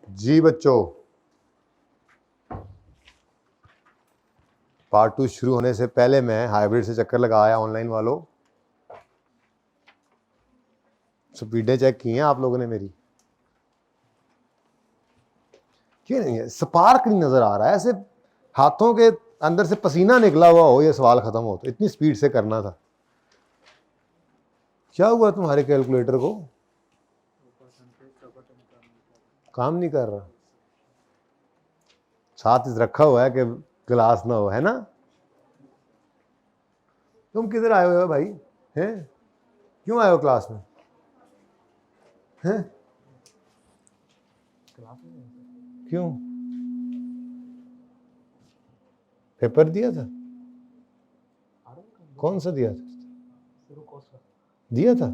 जी बच्चों, पार्ट 2 शुरू होने से पहले मैं हाइब्रिड से चक्कर लगाया ऑनलाइन वालों। स्पीडें चेक की हैं आप लोगों ने मेरी? क्यों नहीं है? स्पार्क नहीं नजर आ रहा है, ऐसे हाथों के अंदर से पसीना निकला हुआ हो ये सवाल खत्म हो, तो इतनी स्पीड से करना था। क्या हुआ तुम्हारे कैलकुलेटर को? काम नहीं कर रहा? साथ रखा हुआ है कि क्लास ना हो, है ना? तुम किधर आए हो भाई? हैं? क्यों आए हो क्लास में? हैं? क्यों? पेपर दिया था? कौन सा दिया था? दिया था?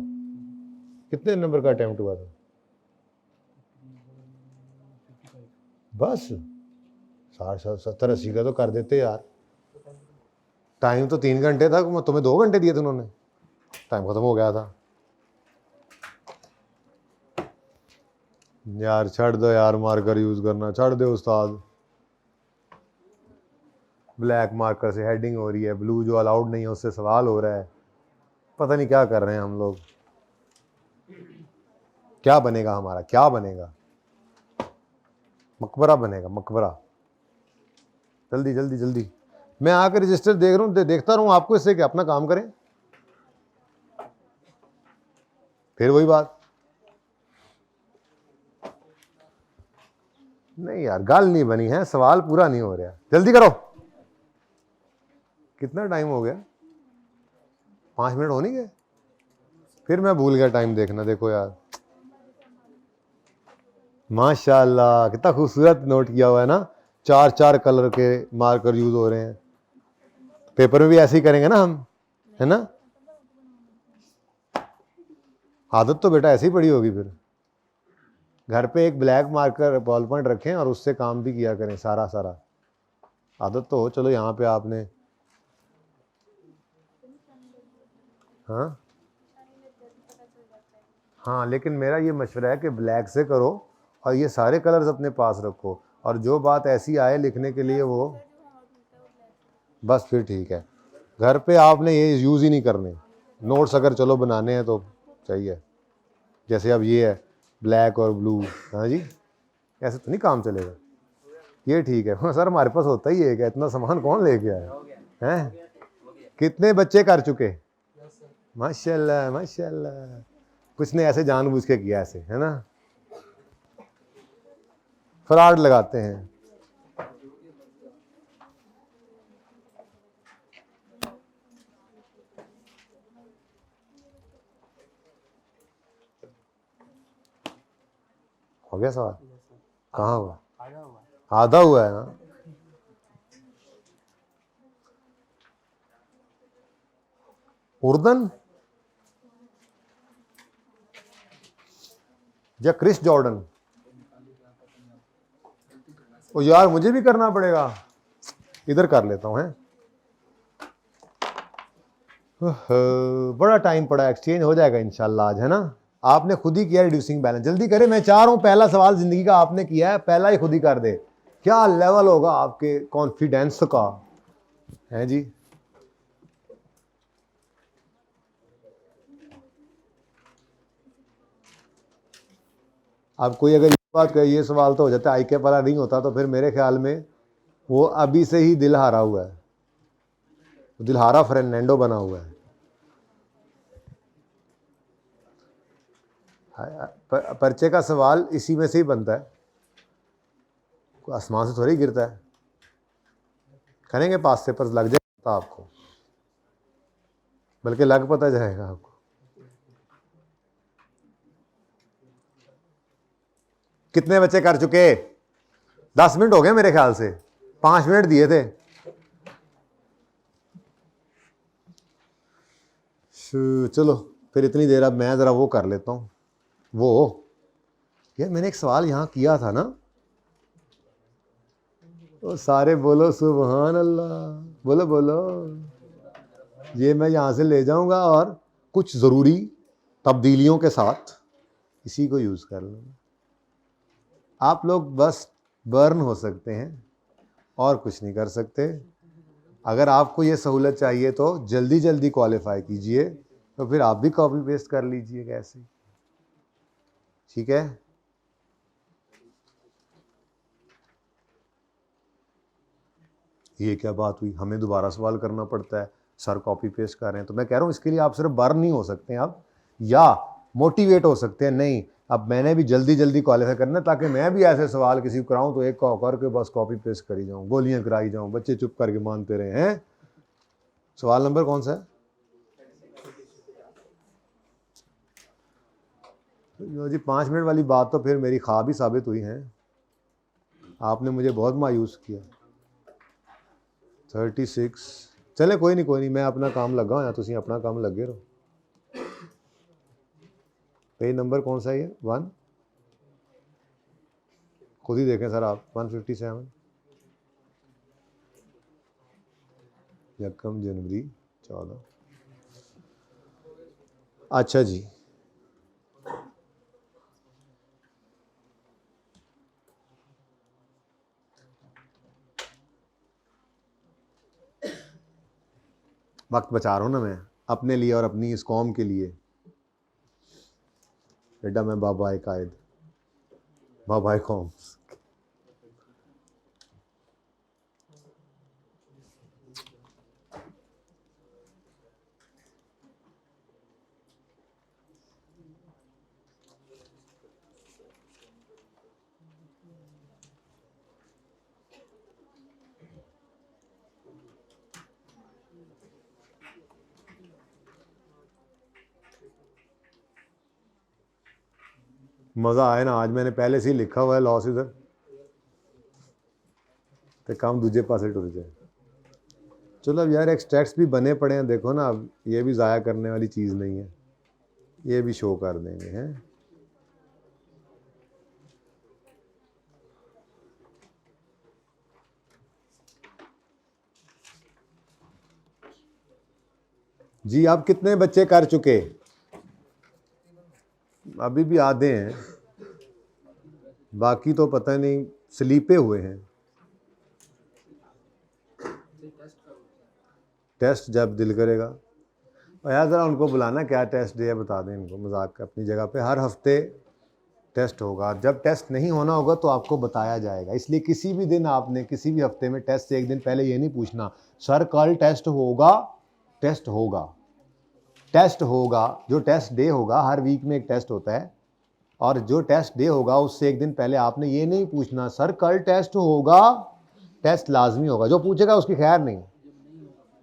कितने नंबर का अटेम्प्ट हुआ था? बस 60, 70, 80 का तो कर देते यार। टाइम तो 3 घंटे था, तुम्हें 2 घंटे दिए थे उन्होंने, टाइम खत्म हो गया था यार। छड़ दो यार, मार्कर यूज करना छड़ दो उस्ताद। ब्लैक मार्कर से हेडिंग हो रही है, ब्लू जो अलाउड नहीं है उससे सवाल हो रहा है। पता नहीं क्या कर रहे हैं हम लोग। क्या बनेगा हमारा? क्या बनेगा? मकबरा बनेगा, मकबरा। जल्दी जल्दी जल्दी। मैं आकर रजिस्टर देख रहा हूँ, देखता रहूँ आपको, इससे क्या अपना काम करें। फिर वही बात। नहीं यार, गाल नहीं बनी है, सवाल पूरा नहीं हो रहा। जल्दी करो। कितना टाइम हो गया? 5 मिनट हो नहीं गए? फिर मैं भूल गया टाइम देखना। देखो यार, माशाल्लाह कितना खूबसूरत नोट किया हुआ है ना। 4 कलर के मार्कर यूज हो रहे हैं। पेपर में भी ऐसे ही करेंगे ना हम, है ना? आदत तो बेटा ऐसी ही पड़ी होगी। फिर घर पे एक ब्लैक मार्कर बॉल पॉइंट रखें और उससे काम भी किया करें सारा सारा। आदत तो हो। चलो यहाँ पे आपने, हाँ हाँ, लेकिन मेरा ये मशवरा है कि ब्लैक से करो और ये सारे कलर्स अपने पास रखो, और जो बात ऐसी आए लिखने के लिए वो बस फिर ठीक है। घर पे आपने ये यूज़ ही नहीं करने। नोट्स अगर चलो बनाने हैं तो चाहिए, जैसे अब ये है ब्लैक और ब्लू। हाँ जी, ऐसे तो नहीं काम चलेगा। ये ठीक है सर, हमारे पास होता ही है क्या? इतना सामान कौन लेके आया हैं? कितने बच्चे कर चुके? माशाल्लाह माशाल्लाह। कुछ ने ऐसे जानबूझ के किया ऐसे, है ना? फ्रॉड लगाते हैं। हो गया सवाल? कहाँ हुआ? आधा हुआ है ना? उर्दन या क्रिस जॉर्डन? ओ यार, मुझे भी करना पड़ेगा। इधर कर लेता हूँ। हैं, बड़ा टाइम पड़ा, एक्सचेंज हो जाएगा इंशाल्लाह आज, है ना? आपने खुद ही किया रिड्यूसिंग बैलेंस, जल्दी करें। मैं चाह रहा हूँ पहला सवाल जिंदगी का आपने किया है, पहला ही खुद ही कर दे। क्या लेवल होगा आपके कॉन्फिडेंस का, है जी? अब कोई अगर ये बात कहे, ये सवाल तो हो जाता है IQ वाला नहीं होता, तो फिर मेरे ख्याल में वो अभी से ही दिल हारा हुआ है, दिलहारा फर्नांडो बना हुआ है। पर्चे का सवाल इसी में से ही बनता है, आसमान से थोड़ी गिरता है। करेंगे पास पेपर्स, लग जाएगा आपको, बल्कि लग पता जाएगा आपको। कितने बच्चे कर चुके? 10 मिनट हो गए मेरे ख्याल से, 5 मिनट दिए थे। चलो फिर इतनी देर, अब मैं ज़रा वो कर लेता हूँ। वो यार मैंने एक सवाल यहाँ किया था ना, तो सारे बोलो सुभान अल्लाह, बोलो बोलो। ये मैं यहाँ से ले जाऊँगा और कुछ ज़रूरी तब्दीलियों के साथ इसी को यूज़ कर लूँगा। आप लोग बस बर्न हो सकते हैं और कुछ नहीं कर सकते। अगर आपको ये सहूलत चाहिए तो जल्दी जल्दी क्वालिफाई कीजिए, तो फिर आप भी कॉपी पेस्ट कर लीजिएगा ऐसे, ठीक है। ये क्या बात हुई, हमें दोबारा सवाल करना पड़ता है, सर कॉपी पेस्ट कर रहे हैं। तो मैं कह रहा हूँ इसके लिए आप सिर्फ बर्न नहीं हो सकते हैं आप, या मोटिवेट हो सकते हैं। नहीं, अब मैंने भी जल्दी जल्दी क्वालिफाई करना है, ताकि मैं भी ऐसे सवाल किसी को कराऊं तो एक का करके बस कॉपी पेस्ट करी जाऊं, गोलियां कराई जाऊं, बच्चे चुप करके मानते रहे हैं। सवाल नंबर कौन सा है? तो जी 5 मिनट वाली बात तो फिर मेरी ख्वाब ही साबित हुई है, आपने मुझे बहुत मायूस किया। 36, चले कोई नहीं, मैं अपना काम लगा या तुम अपना काम लगे रहो। पेज नंबर कौन सा है ये? 1, खुद ही देखें सर आप। 157, यकम जनवरी 14। अच्छा जी, वक्त बचा रहा हूँ ना मैं अपने लिए और अपनी इस कौम के लिए। बेटा मैं बाबा कायद, बाबा कौम। मज़ा आए ना, आज मैंने पहले से ही लिखा हुआ है लॉस इधर, तो काम दूजे पासे टुर जाए। चलो अब यार एक्सट्रैक्ट्स भी बने पड़े हैं, देखो ना, अब ये भी ज़ाया करने वाली चीज़ नहीं है, ये भी शो कर देंगे हैं। जी आप कितने बच्चे कर चुके? अभी भी आधे हैं, बाकी तो पता नहीं स्लीपे हुए हैं। टेस्ट जब दिल करेगा। और यार ज़रा उनको बुलाना, क्या टेस्ट डे है बता दें इनको, मजाक का अपनी जगह पे। हर हफ्ते टेस्ट होगा, जब टेस्ट नहीं होना होगा तो आपको बताया जाएगा। इसलिए किसी भी दिन आपने किसी भी हफ्ते में टेस्ट से एक दिन पहले ये नहीं पूछना सर कल टेस्ट होगा। टेस्ट होगा, टेस्ट होगा। जो टेस्ट डे होगा, हर वीक में एक टेस्ट होता है, और जो टेस्ट डे होगा उससे एक दिन पहले आपने ये नहीं पूछना सर कल टेस्ट होगा। टेस्ट लाजमी होगा, जो पूछेगा उसकी खैर नहीं,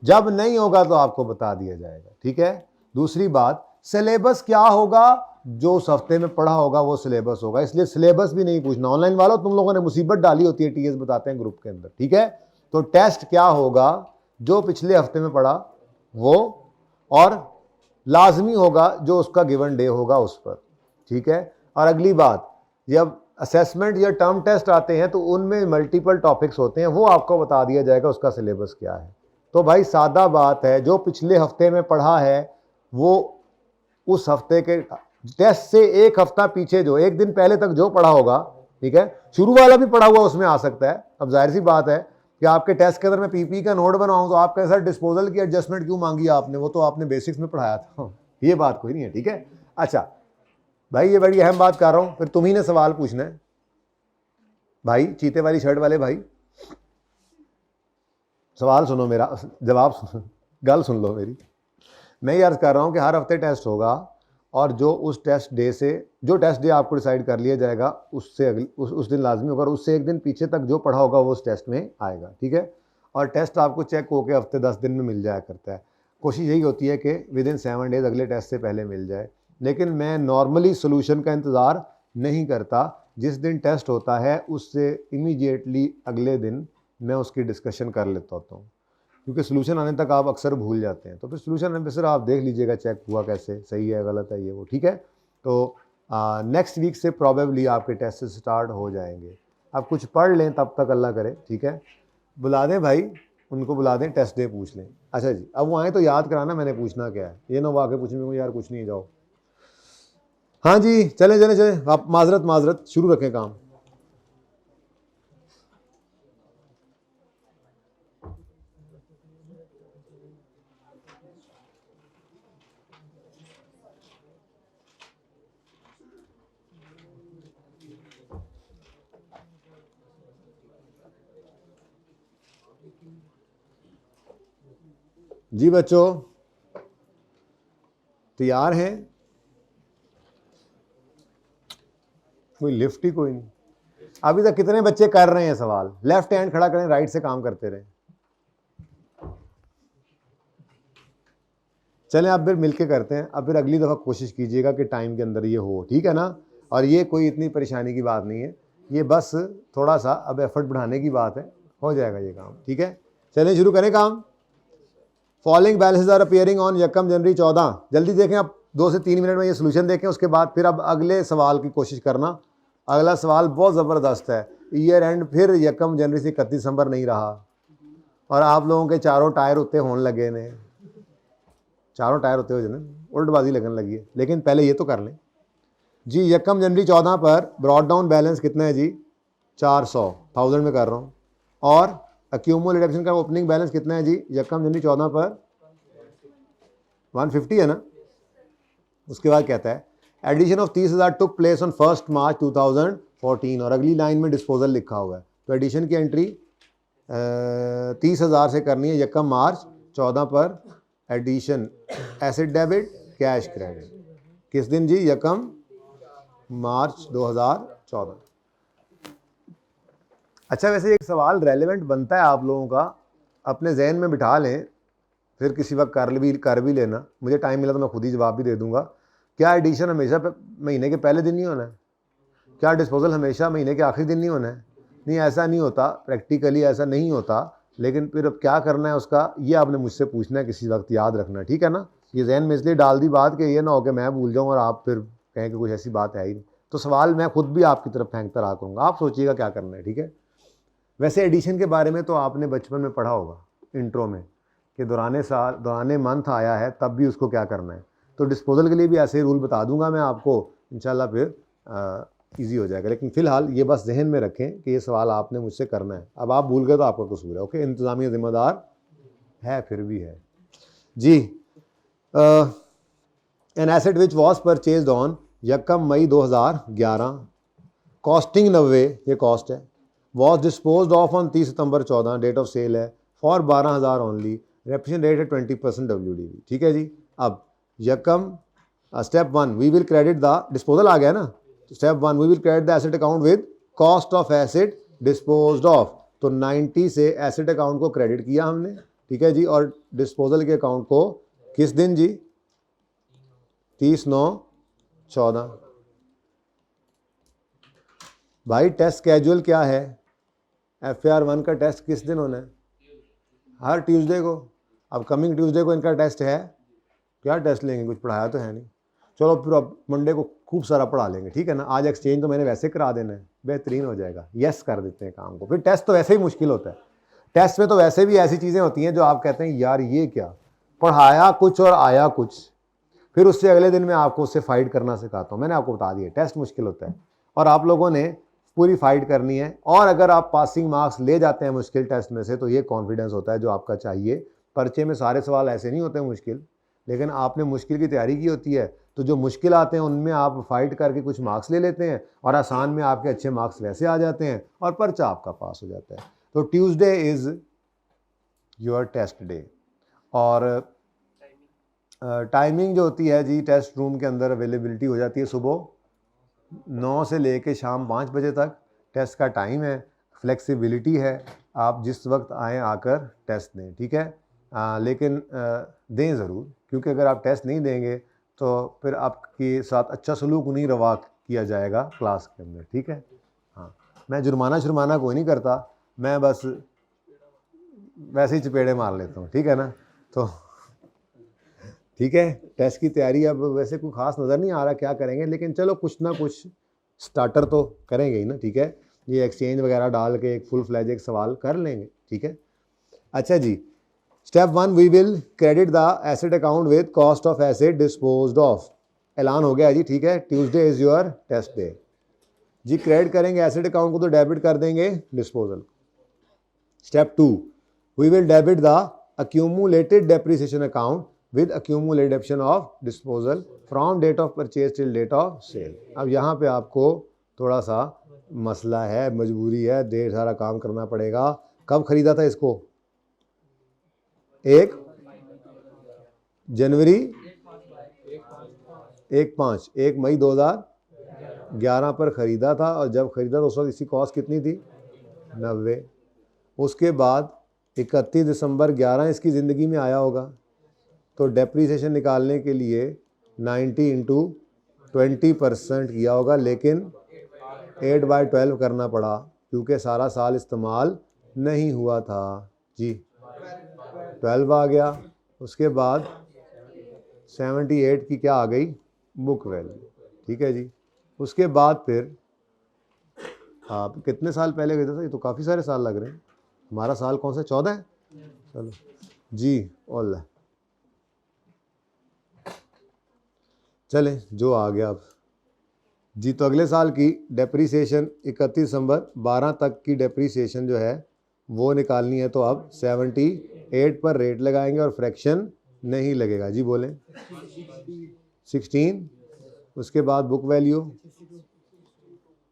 जब नहीं होगा तो आपको बता दिया जाएगा, ठीक है। दूसरी बात, सिलेबस क्या होगा? जो उस हफ्ते में पढ़ा होगा वो सिलेबस होगा, इसलिए सिलेबस भी नहीं पूछना। ऑनलाइन वालों तुम लोगों ने मुसीबत डाली होती है, टीएस बताते हैं ग्रुप के अंदर, ठीक है। तो टेस्ट क्या होगा? जो पिछले हफ्ते में पढ़ा वो, और लाजमी होगा जो उसका गिवन डे होगा उस पर, ठीक है। और अगली बात, जब असेसमेंट या टर्म टेस्ट आते हैं तो उनमें मल्टीपल टॉपिक्स होते हैं, वो आपको बता दिया जाएगा उसका सिलेबस क्या है। तो भाई सादा बात है, जो पिछले हफ्ते में पढ़ा है वो उस हफ्ते के टेस्ट से एक हफ्ता पीछे, जो एक दिन पहले तक जो पढ़ा होगा, ठीक है, शुरू वाला भी पढ़ा हुआ उसमें आ सकता है। अब जाहिर सी बात है कि आपके टेस्ट के अंदर मैं पीपी का नोट बनाऊं तो आप कैसा डिस्पोजल की एडजस्टमेंट क्यों मांगी आपने, वो तो आपने बेसिक्स में पढ़ाया था, ये बात कोई नहीं है, ठीक है। अच्छा भाई, ये बड़ी अहम बात कर रहा हूं, फिर तुम ही ने सवाल पूछना है भाई, चीते वाली शर्ट वाले भाई, सवाल सुनो मेरा, जवाब सुनो, गल सुन लो मेरी। मैं ये अर्ज कर रहा हूँ कि हर हफ्ते टेस्ट होगा, और जो उस टेस्ट डे से, जो टेस्ट डे आपको डिसाइड कर लिया जाएगा उससे अगले उस दिन लाजमी होगा, और उससे एक दिन पीछे तक जो पढ़ा होगा वो उस टेस्ट में आएगा, ठीक है। और टेस्ट आपको चेक होकर हफ्ते 10 दिन में मिल जाया करता है। कोशिश यही होती है कि विद इन 7 डेज अगले टेस्ट से पहले मिल जाए, लेकिन मैं नॉर्मली सोल्यूशन का इंतज़ार नहीं करता। जिस दिन टेस्ट होता है उससे इमीडिएटली अगले दिन मैं उसकी डिस्कशन कर लेता होता हूँ, क्योंकि सोल्यूशन आने तक आप अक्सर भूल जाते हैं। तो फिर सोल्यूशन आने पर सिर्फ आप देख लीजिएगा चेक हुआ कैसे, सही है गलत है ये वो, ठीक है। तो नेक्स्ट वीक से प्रॉबेबली आपके टेस्ट स्टार्ट हो जाएंगे। आप कुछ पढ़ लें तब तक, अल्लाह करे, ठीक है। बुला दें भाई, उनको बुला दें, टेस्ट डे पूछ लें। अच्छा जी, अब वो आए तो याद कराना मैंने पूछना क्या है, ये ना वो आके पूछेंगे यार कुछ नहीं, जाओ। हाँ जी, चलें चलें चलें, आप माजरत शुरू रखें काम। जी बच्चों तैयार हैं? कोई लिफ्ट ही कोई नहीं। अभी तक कितने बच्चे कर रहे हैं सवाल? लेफ्ट हैंड खड़ा करें, राइट से काम करते रहें। चलें अब फिर मिलके करते हैं। अब फिर अगली दफ़ा कोशिश कीजिएगा कि टाइम के अंदर ये हो, ठीक है ना? और ये कोई इतनी परेशानी की बात नहीं है, ये बस थोड़ा सा अब एफर्ट बढ़ाने की बात है, हो जाएगा ये काम, ठीक है? चलें शुरू करें काम। Following balances are appearing on यकम जनवरी 14। जल्दी देखें, अब 2 से 3 मिनट में ये सोल्यूशन देखें, उसके बाद फिर अब अगले सवाल की कोशिश करना। अगला सवाल बहुत ज़बरदस्त है। ईयर एंड फिर यकम जनवरी से 31 दिसंबर नहीं रहा और आप लोगों के चारों टायर उत्ते होने लगे ने, चारों टायर होते हुए उल्टबाजी लगने लगी है। लेकिन पहले ये तो कर लें जी। यकम जनवरी 14 पर ब्रॉड डाउन बैलेंस कितना है जी? 400, 1000 में कर रहा हूँ। और अक्यूमुलेटेड रिडम्पशन का ओपनिंग बैलेंस कितना है जी यकम जनवरी 14 पर? 150 है ना। उसके बाद कहता है addition of 30,000 took place on 1 March 2014 और अगली लाइन में डिस्पोजल लिखा हुआ है। तो एडिशन की एंट्री 30,000 से करनी है यकम मार्च 14 पर। Addition asset debit cash credit किस दिन जी? यकम मार्च 2014। अच्छा, वैसे एक सवाल रेलेवेंट बनता है आप लोगों का, अपने जहन में बिठा लें, फिर किसी वक्त कर भी लेना। मुझे टाइम मिला तो मैं खुद ही जवाब भी दे दूंगा। क्या एडिशन हमेशा महीने के पहले दिन नहीं होना है? क्या डिस्पोजल हमेशा महीने के आखिरी दिन नहीं होना है? नहीं, ऐसा नहीं होता, प्रैक्टिकली ऐसा नहीं होता। लेकिन फिर अब क्या करना है उसका, ये आपने मुझसे पूछना है किसी वक्त, याद रखना, ठीक है ना? ये जहन में इसलिए डाल दी बात कि ये ना हो कि मैं भूल जाऊँ और आप फिर कहें कि कुछ ऐसी बात है ही नहीं। तो सवाल मैं खुद भी आपकी तरफ फेंकता रहा करूँगा, आप सोचिएगा क्या करना है, ठीक है? वैसे एडिशन के बारे में तो आपने बचपन में पढ़ा होगा इंट्रो में कि दौराने मंथ आया है तब भी उसको क्या करना है। तो डिस्पोजल के लिए भी ऐसे रूल बता दूंगा मैं आपको, इंशाल्लाह फिर इजी हो जाएगा। लेकिन फ़िलहाल ये बस जहन में रखें कि ये सवाल आपने मुझसे करना है। अब आप भूल गए तो आपका कसूर है, ओके? इंतज़ामिया ज़िम्मेदार है, फिर भी है जी। An asset which was purchase on यकम मई 2011, कॉस्टिंग 90, ये कॉस्ट है, वॉज डिस्पोज ऑफ ऑन 30 सितंबर 14, डेट ऑफ सेल है, फॉर 12,000 ओनली, रेप्रेजेंट रेट है 20% WDV, ठीक है जी। अब यकम step 1 we will credit the disposal आ गया ना। Step 1 we will credit the asset account with cost of asset disposed of. तो 90 से एसेट अकाउंट को क्रेडिट किया हमने, ठीक है जी। और डिस्पोजल के अकाउंट को किस दिन जी? 30/9/14। भाई टेस्ट स्केड्यूल क्या है? FAR 1 का टेस्ट किस दिन होना है? हर ट्यूसडे को। अब कमिंग ट्यूसडे को इनका टेस्ट है। क्या टेस्ट लेंगे? कुछ पढ़ाया तो है नहीं। चलो फिर अब मंडे को खूब सारा पढ़ा लेंगे, ठीक है ना? आज एक्सचेंज तो मैंने वैसे करा देना है, बेहतरीन हो जाएगा। यस कर देते हैं काम को। फिर टेस्ट तो वैसे ही मुश्किल होता है। टेस्ट में तो वैसे भी ऐसी चीज़ें होती हैं जो आप कहते हैं यार ये क्या, पढ़ाया कुछ और आया कुछ। फिर उससे अगले दिन मैं आपको उससे फाइट करना सिखाता हूँ। मैंने आपको बता दिया टेस्ट मुश्किल होता है और आप लोगों ने पूरी फाइट करनी है। और अगर आप पासिंग मार्क्स ले जाते हैं मुश्किल टेस्ट में से तो ये कॉन्फिडेंस होता है जो आपका चाहिए। पर्चे में सारे सवाल ऐसे नहीं होते मुश्किल, लेकिन आपने मुश्किल की तैयारी की होती है तो जो मुश्किल आते हैं उनमें आप फाइट करके कुछ मार्क्स ले लेते हैं और आसान में आपके अच्छे मार्क्स वैसे आ जाते हैं और पर्चा आपका पास हो जाता है। तो Tuesday is your test day. और टाइमिंग जो होती है जी टेस्ट रूम के अंदर अवेलेबिलिटी हो जाती है सुबह 9 से लेके शाम 5 बजे तक टेस्ट का टाइम है। फ्लेक्सिबिलिटी है, आप जिस वक्त आएँ आकर टेस्ट दें, ठीक है? लेकिन दें ज़रूर, क्योंकि अगर आप टेस्ट नहीं देंगे तो फिर आपके साथ अच्छा सलूक नहीं रवा किया जाएगा क्लास के अंदर, ठीक है? हाँ, मैं जुर्माना कोई नहीं करता, मैं बस वैसे ही चपेड़े मार लेता हूँ, ठीक है ना? तो ठीक है, टेस्ट की तैयारी अब वैसे कोई ख़ास नज़र नहीं आ रहा क्या करेंगे, लेकिन चलो कुछ ना कुछ स्टार्टर तो करेंगे ही ना, ठीक है? ये एक्सचेंज वगैरह डाल के एक फुल फ्लैज एक सवाल कर लेंगे, ठीक है? अच्छा जी, step 1 we will credit the asset account with cost of asset disposed of. ऐलान हो गया जी, ठीक है? Tuesday is your test day जी। क्रेडिट करेंगे एसेट अकाउंट को तो डेबिट कर देंगे disposal. Step 2 we will debit the accumulated depreciation account with accumulated depreciation of disposal from date of purchase till date of sale। अब यहाँ पे आपको थोड़ा सा मसला है, मजबूरी है, ढेर सारा काम करना पड़ेगा। कब खरीदा था इसको? 1 जनवरी 1 मई 2011 पर ख़रीदा था, और जब ख़रीदा तो उस वक्त इसकी कॉस्ट कितनी थी? 90। उसके बाद 31 दिसंबर 11 इसकी ज़िंदगी में आया होगा, तो डेप्रीसिएशन निकालने के लिए 90 इंटू 20% किया होगा, लेकिन 8/12 करना पड़ा क्योंकि सारा साल इस्तेमाल नहीं हुआ था जी। 12 आ गया। उसके बाद 78 की क्या आ गई? Book value. ठीक है जी। उसके बाद फिर आप कितने साल पहले गए थे? ये तो काफ़ी सारे साल लग रहे हैं। हमारा साल कौन सा? 14 है। चलो जी, ओला चले जो आ गया अब जी। तो अगले साल की डेप्रीसिएशन 31 दिसंबर 12 तक की डेप्रीसिएशन जो है वो निकालनी है, तो अब 78 पर रेट लगाएंगे और फ्रैक्शन नहीं लगेगा जी। बोलें 16। उसके बाद बुक वैल्यू,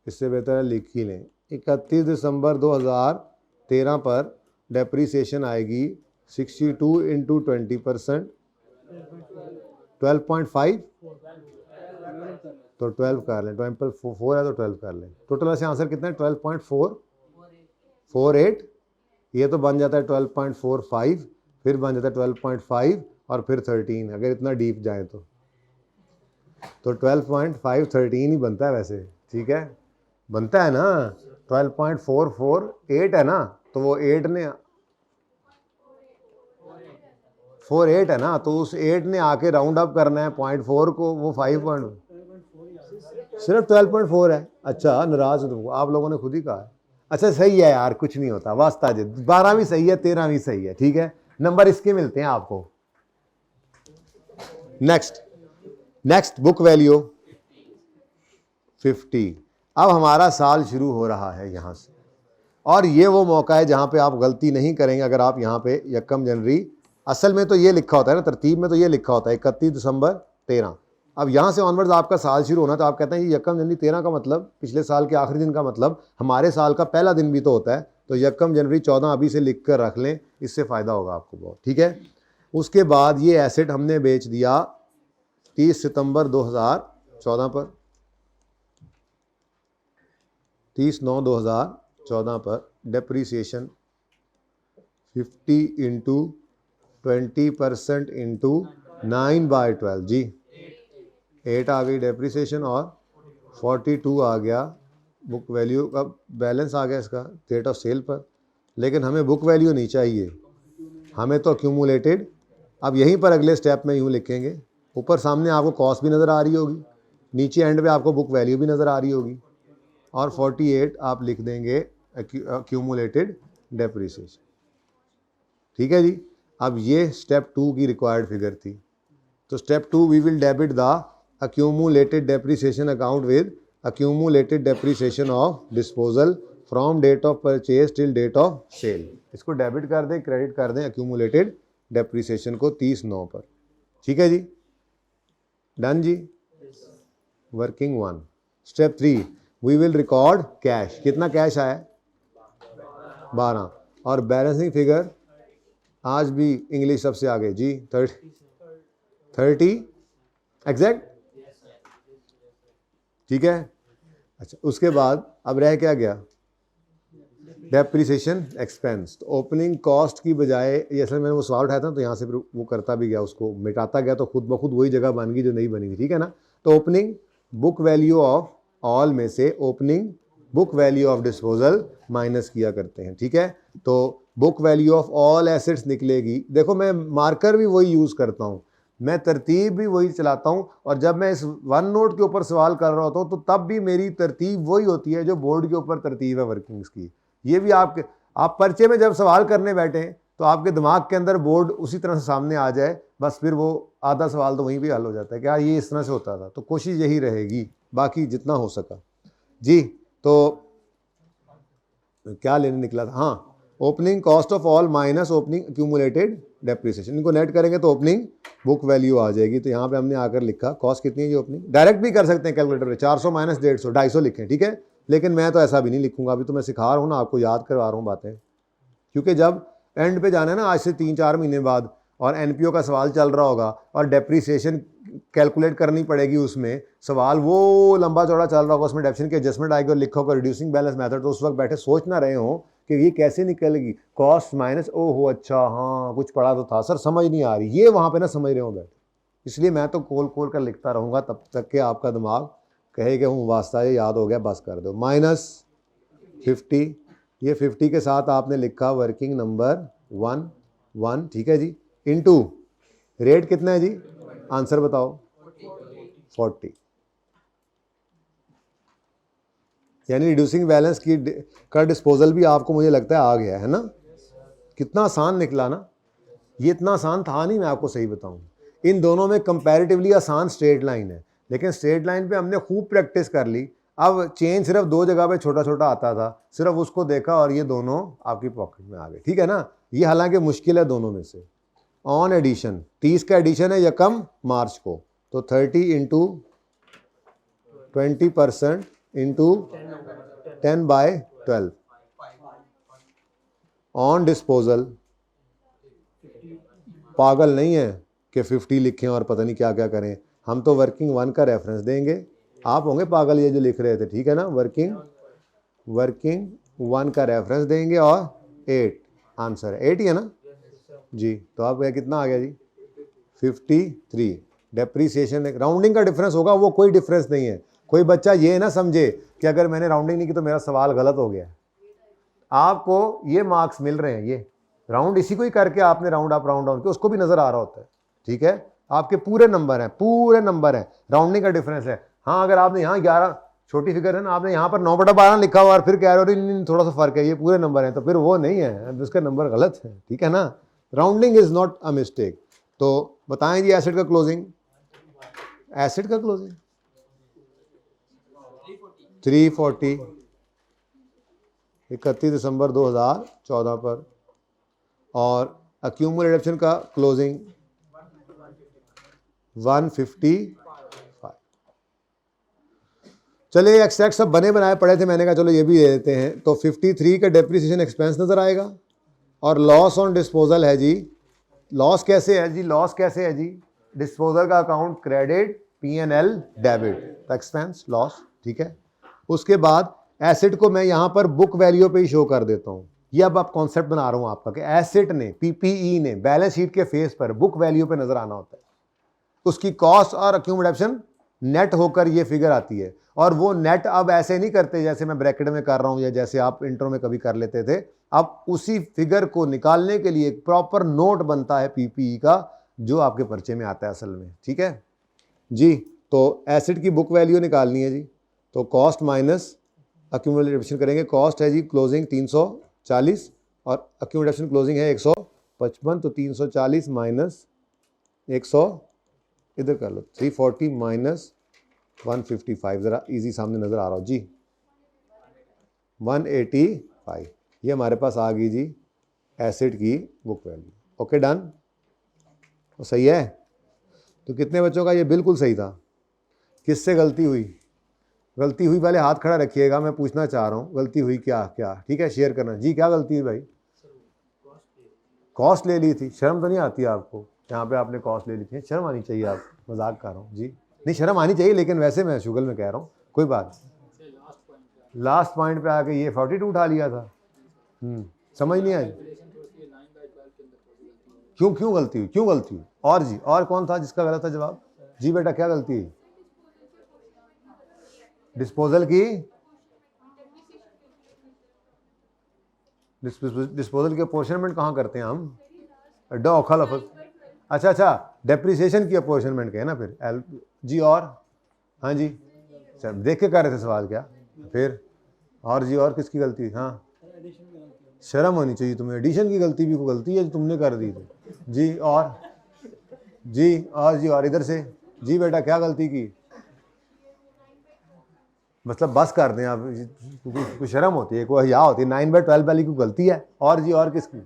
इससे बेहतर है लिख ही लें। 31 दिसंबर 2013 पर डेप्रीसिएशन आएगी 62 इंटू 20%, 12.5, तो 12 कर लें। 12.4 है तो 12 कर लें। टोटल वैसे आंसर कितना है? 12.448। ये तो बन जाता है 12.45, फिर बन जाता है 12.5 और फिर 13, अगर इतना डीप जाए तो 12.513 ही बनता है वैसे। ठीक है, बनता है ना। 12.448 है ना, तो वो 8 ने 48 है ना, तो उस 8 ने आके राउंड अप करना है 0.4 को, वो 5 सिर्फ 12.4 है। अच्छा, नाराज हो आप लोगों ने खुद ही कहा है। अच्छा सही है यार, कुछ नहीं होता। वास्ता जी 12 भी सही है, 13 भी सही है। ठीक है, नंबर इसके मिलते हैं आपको। Next book value 50। अब हमारा साल शुरू हो रहा है यहाँ से, और ये वो मौका है जहाँ पे आप गलती नहीं करेंगे। अगर आप यहाँ पे 1 जनवरी, असल में तो ये लिखा होता है ना, तरतीब में तो ये लिखा होता है 31 दिसंबर 13। अब यहाँ से ऑनवर्ड्स आपका साल शुरू होना, तो आप कहते हैं ये 1 जनवरी 13 का मतलब पिछले साल के आखिरी दिन का मतलब हमारे साल का पहला दिन भी तो होता है, तो 1 जनवरी 14 अभी से लिख कर रख लें, इससे फ़ायदा होगा आपको बहुत। ठीक है, उसके बाद ये एसेट हमने बेच दिया 30 सितंबर 2014 पर, 30/9/2014 पर डेप्रीसिएशन 50 इंटू 20% इंटू 9/12 जी। 8 आ गई डेप्रीसिएशन और 42 आ गया बुक वैल्यू का बैलेंस आ गया इसका डेट ऑफ सेल पर। लेकिन हमें बुक वैल्यू नहीं चाहिए, हमें तो अक्यूमुलेटेड। अब यहीं पर अगले स्टेप में यूँ लिखेंगे, ऊपर सामने आपको कॉस्ट भी नज़र आ रही होगी, नीचे एंड पे आपको बुक वैल्यू भी नज़र आ रही होगी, और 48 आप लिख देंगे अक्यूमुलेटेड डेप्रीसिएशन। ठीक है जी। अब ये स्टेप 2 की रिक्वायर्ड फिगर थी, तो step 2 we will debit the accumulated depreciation account with accumulated depreciation of disposal from date of purchase till date of sale. इसको डेबिट कर दें, क्रेडिट कर दें अक्यूमुलेटेड डेप्रीसिएशन को 30/9 पर। ठीक है जी, डन जी। Working 1। Step 3 we will record cash. कितना कैश आया? 12। और बैलेंसिंग फिगर आज भी इंग्लिश सबसे आगे जी, 30 एग्जैक्ट। ठीक है, अच्छा उसके बाद अब रह क्या गया? Depreciation expense. तो ओपनिंग कॉस्ट की बजाय, ये असल मैंने वो सवाल उठाया था तो यहाँ से फिर वो करता भी गया, उसको मिटाता गया, तो खुद ब खुद वही जगह बन गई जो नहीं बनी थी। ठीक है ना। तो opening book value of all में से opening book value of disposal minus किया करते हैं। ठीक है, तो book value of all assets निकलेगी। देखो मैं मार्कर भी वही यूज़ करता हूँ, मैं तरतीब भी वही चलाता हूँ, और जब मैं इस वन नोट के ऊपर सवाल कर रहा होता हूँ तो तब भी मेरी तरतीब वही होती है जो बोर्ड के ऊपर तरतीब है वर्किंग्स की। ये भी आप पर्चे में जब सवाल करने बैठें तो आपके दिमाग के अंदर बोर्ड उसी तरह से सामने आ जाए, बस फिर वो आधा सवाल तो वहीं भी हल हो जाता है कि यार ये इस तरह से होता था। तो कोशिश यही रहेगी, बाकी जितना हो सका जी। तो क्या लेने निकला था? हाँ, opening cost of all minus opening accumulated depreciation. इनको नेट करेंगे तो ओपनिंग बुक वैल्यू आ जाएगी। तो यहाँ पे हमने आकर लिखा कॉस्ट कितनी है जी ओपनिंग। डायरेक्ट भी कर सकते हैं कैलकुलेटर में, 400 माइनस 150, 250 लिखें। ठीक है, लेकिन मैं तो ऐसा भी नहीं लिखूंगा, अभी तो मैं सिखा रहा हूँ ना, आपको याद करवा रहा हूँ बातें, क्योंकि जब एंड पे जाना है ना, आज से 3-4 महीने बाद, और एनपीओ का सवाल चल रहा होगा और डेप्रीसिएशन कैलकुलेट करनी पड़ेगी, उसमें सवाल वो लंबा चौड़ा चल रहा होगा, उसमें डेप्रिसिएशन की एडजस्टमेंट आएगी और लिखा होगा रिड्यूसिंग बैलेंस मेथड, तो उस वक्त बैठे सोच ना रहे हो कि ये कैसे निकलेगी, कॉस्ट माइनस, ओहो अच्छा हाँ कुछ पढ़ा तो था सर समझ नहीं आ रही, ये वहाँ पे ना समझ रहे हो बैठे। इसलिए मैं तो खोल खोल कर लिखता रहूँगा तब तक कि आपका दिमाग कहे कि हूँ वास्ता ये याद हो गया बस कर दो। -50, ये 50 के साथ आपने लिखा वर्किंग नंबर 1, ठीक है जी, इनटू रेट कितना है जी, आंसर बताओ 40, यानी रिड्यूसिंग बैलेंस की का डिस्पोजल भी आपको मुझे लगता है आ गया है ना। कितना आसान निकला ना, ये इतना आसान था नहीं, मैं आपको सही बताऊं। इन दोनों में कंपैरेटिवली आसान स्ट्रेट लाइन है, लेकिन स्ट्रेट लाइन पे हमने खूब प्रैक्टिस कर ली। अब चेंज सिर्फ 2 जगह पे छोटा छोटा आता था, सिर्फ उसको देखा और ये दोनों आपकी पॉकेट में आ गए, ठीक है ना। ये हालांकि मुश्किल है दोनों में से। ऑन एडिशन 30 का एडिशन है यकम मार्च को, तो 30 इंटू 20% इंटू 10/12 ऑन डिस्पोजल। पागल नहीं है कि 50 लिखें और पता नहीं क्या क्या करें, हम तो वर्किंग 1 का रेफरेंस देंगे। आप होंगे पागल ये जो लिख रहे थे, ठीक है ना, वर्किंग 1 का रेफरेंस देंगे और 8 आंसर है, 8 ही है ना जी। तो आप कितना आ गया जी 53। डेप्रीसिएशन राउंडिंग का डिफरेंस होगा, वो कोई डिफरेंस नहीं है। कोई बच्चा ये ना समझे कि अगर मैंने राउंडिंग नहीं की तो मेरा सवाल गलत हो गया। आपको ये मार्क्स मिल रहे हैं, ये राउंड इसी को ही करके आपने राउंड अप राउंड डाउन किया, उसको भी नजर आ रहा होता है, ठीक है। आपके पूरे नंबर हैं, राउंडिंग का डिफरेंस है। हाँ अगर आपने यहाँ 11 छोटी फिगर है ना, आपने यहाँ पर 9/12 लिखा हुआ और फिर कह रहे हो थोड़ा सा फर्क है, ये पूरे नंबर है, तो फिर वो नहीं है, उसका नंबर गलत है, ठीक है ना। Rounding is not a mistake. तो बताएं जी एसिड का क्लोजिंग, 340 31 दिसंबर 2014 पर, और अक्यूमुलेटेड रिडक्शन का क्लोजिंग 155। चलिए एक्सट्रैक्ट सब बने बनाए पड़े थे, मैंने कहा चलो ये भी दे देते हैं। तो 53 का डेप्रिसिएशन एक्सपेंस नजर आएगा और लॉस ऑन डिस्पोजल है जी। लॉस कैसे है जी, डिस्पोजल का account credit, P&L debit, expense loss, ठीक है। उसके बाद एसेट को मैं यहां पर बुक वैल्यू पे ही शो कर देता हूं। ये अब आप कॉन्सेप्ट बना रहा हूं आपका कि एसेट ने, PPE ने बैलेंस शीट के फेस पर बुक वैल्यू पे नजर आना होता है। उसकी कॉस्ट और अक्यूमुलेशन नेट होकर ये फिगर आती है, और वो नेट अब ऐसे नहीं करते जैसे मैं ब्रैकेट में कर रहा हूं या जैसे आप इंट्रो में कभी कर लेते थे। अब उसी फिगर को निकालने के लिए एक प्रॉपर नोट बनता है PPE का, जो आपके पर्चे में आता है असल में, ठीक है जी। तो एसेट की बुक वैल्यू निकालनी है जी, तो कॉस्ट माइनस अक्यूमुलेशन करेंगे। कॉस्ट है जी क्लोजिंग 340 और अक्यूमुलेशन क्लोजिंग है 155, तो 340 माइनस 100, इधर कर लो 340 माइनस 155, ज़रा इजी सामने नज़र आ रहा हो जी, 185। ये हमारे पास आ गई जी एसेट की बुक वैल्यू। ओके डन, तो सही है। तो कितने बच्चों का ये बिल्कुल सही था, किससे गलती हुई वाले हाथ खड़ा रखिएगा, मैं पूछना चाह रहा हूँ गलती हुई क्या, ठीक है शेयर करना जी। क्या गलती हुई भाई? कॉस्ट ले ली थी। शर्म तो नहीं आती आपको? यहाँ पे आपने कॉस्ट ले ली थी, शर्म आनी चाहिए। आप मजाक कर रहा हूँ जी, नहीं शर्म आनी चाहिए, लेकिन वैसे मैं शुगल में कह रहा हूँ, कोई बात। लास्ट पॉइंट पे आके ये 42 उठा लिया था। समझ नहीं आई क्यों गलती हुई? और जी, और कौन था जिसका गलत था जवाब? जी बेटा क्या गलती हुई? डिस्पोजल की अपोर्शनमेंट कहाँ करते हैं हम? डॉखल अफस, अच्छा डेप्रिसिएशन की अपोर्शनमेंट के ना फिर जी। और हाँ जी, अच्छा देख के कर रहे थे सवाल क्या फिर? और जी, और किसकी गलती? हाँ शर्म होनी चाहिए तुम्हें, एडिशन की गलती भी कोई गलती है जो तुमने कर दी थी जी। और जी, और इधर से जी बेटा क्या गलती की? मतलब बस कर दें आप, कुछ शर्म होती है, कोई हया होती है, 9/12 वाली कोई गलती है? और जी, और किसकी?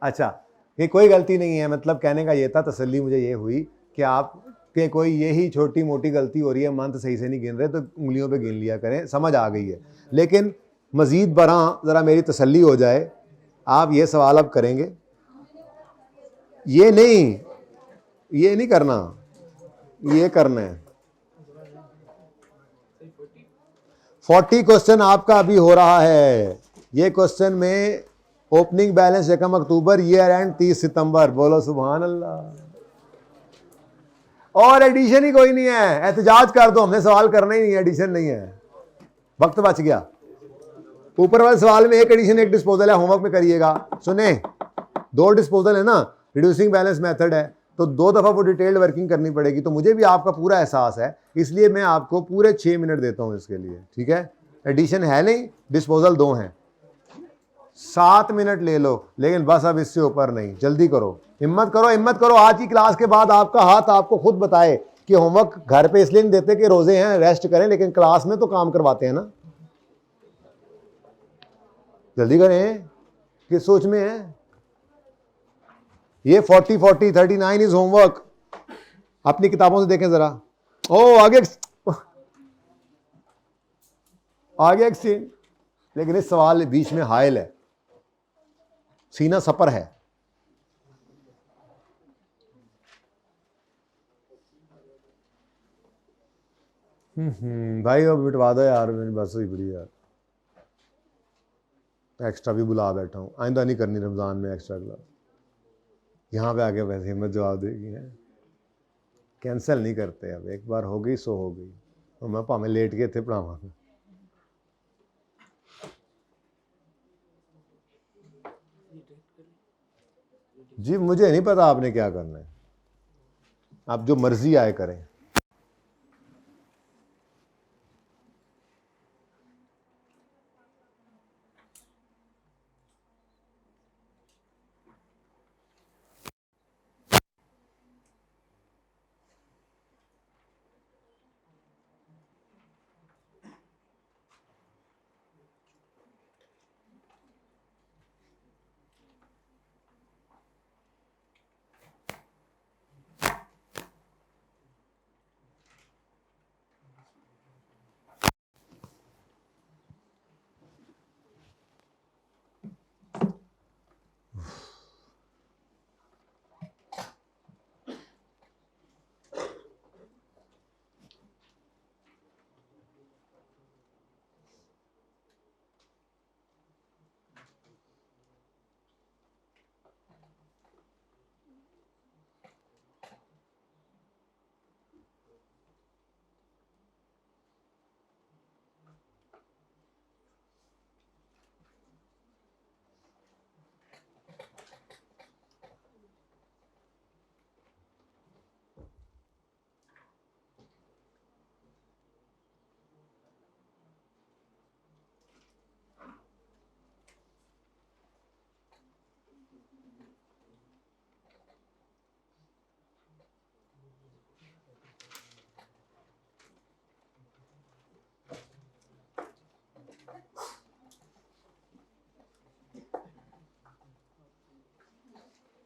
अच्छा ये कोई गलती नहीं है, मतलब कहने का ये था, तसल्ली मुझे ये हुई कि आप के कोई यही छोटी मोटी गलती हो रही है, मंथ सही से नहीं गिन रहे तो उंगलियों पे गिन लिया करें, समझ आ गई है। लेकिन मज़ीद बरा ज़रा मेरी तसल्ली हो जाए, आप ये सवाल अब करेंगे, ये नहीं, ये नहीं करना, ये करना है। 40 क्वेश्चन आपका अभी हो रहा है। ये क्वेश्चन में opening balance 1 October, year and 30 सितंबर। बोलो सुभान अल्लाह। और एडिशन ही कोई नहीं है, एहतजाज कर दो, हमने सवाल करना ही नहीं है, एडिशन नहीं है, वक्त बच गया। ऊपर वाले सवाल में एक एडिशन एक डिस्पोजल है, होमवर्क में करिएगा। सुने, 2 डिस्पोजल है ना, रिड्यूसिंग बैलेंस मेथड है, तो 2 दफा वो डिटेल्ड वर्किंग करनी पड़ेगी। तो मुझे भी आपका पूरा एहसास है, इसलिए मैं आपको पूरे 6 मिनट देता हूं इसके लिए, ठीक है। एडिशन है नहीं, डिस्पोजल 2 हैं, 7 मिनट ले लो, लेकिन बस अब इससे ऊपर नहीं। जल्दी करो, हिम्मत करो, हिम्मत करो। आज की क्लास के बाद आपका हाथ आपको खुद बताए कि होमवर्क घर पे इसलिए नहीं देते कि रोजे हैं, रेस्ट करें, लेकिन क्लास में तो काम करवाते हैं ना। जल्दी करें, किस सोच में है ये? 40 39 इज होमवर्क। अपनी किताबों से देखें जरा। ओ आगे आगे एक सीन, लेकिन इस सवाल बीच में हायल है, सीना सपर है। भाई अब बिटवा दो यार, मेरी बस हुई बड़ी यार। एक्स्ट्रा भी बुला बैठा हूँ, आइंदा नहीं करनी रमजान में एक्स्ट्रा क्लास। यहाँ पे आके वैसे हिम्मत जवाब देगी है, कैंसिल नहीं करते। अब एक बार हो गई सो हो गई, तो मैं भावें लेट के थे पढ़ावा। जी मुझे नहीं पता आपने क्या करना है, आप जो मर्जी आए करें।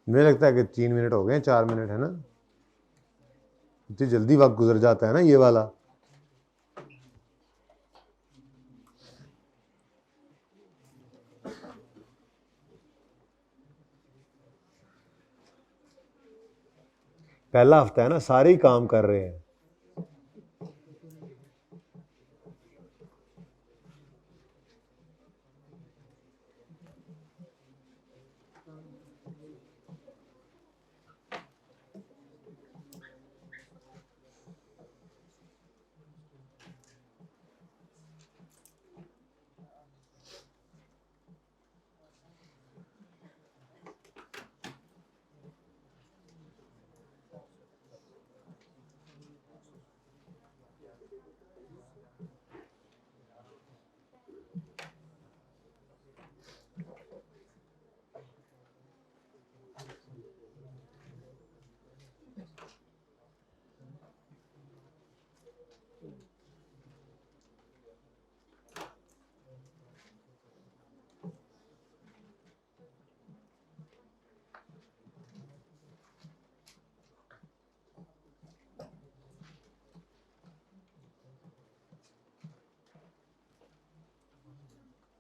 मुझे लगता है कि 3 मिनट हो गए, 4 मिनट है ना, इतनी जल्दी वक्त गुजर जाता है ना ये वाला। पहला हफ्ता है ना, सारे ही काम कर रहे हैं।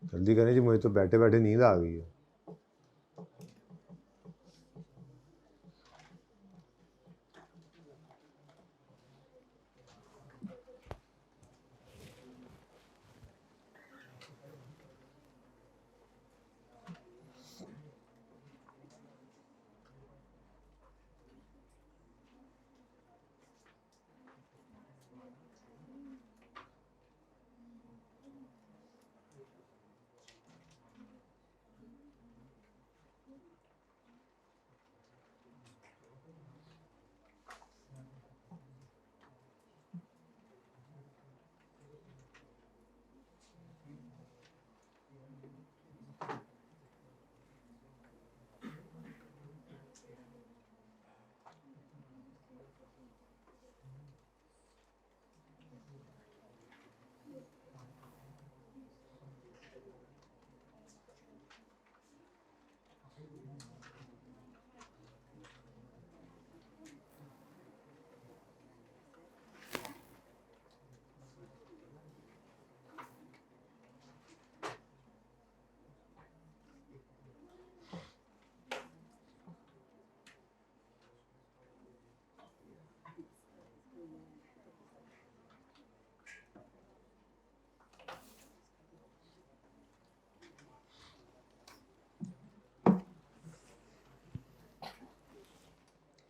जल्दी करें जी, मुझे तो बैठे बैठे नींद आ गई है।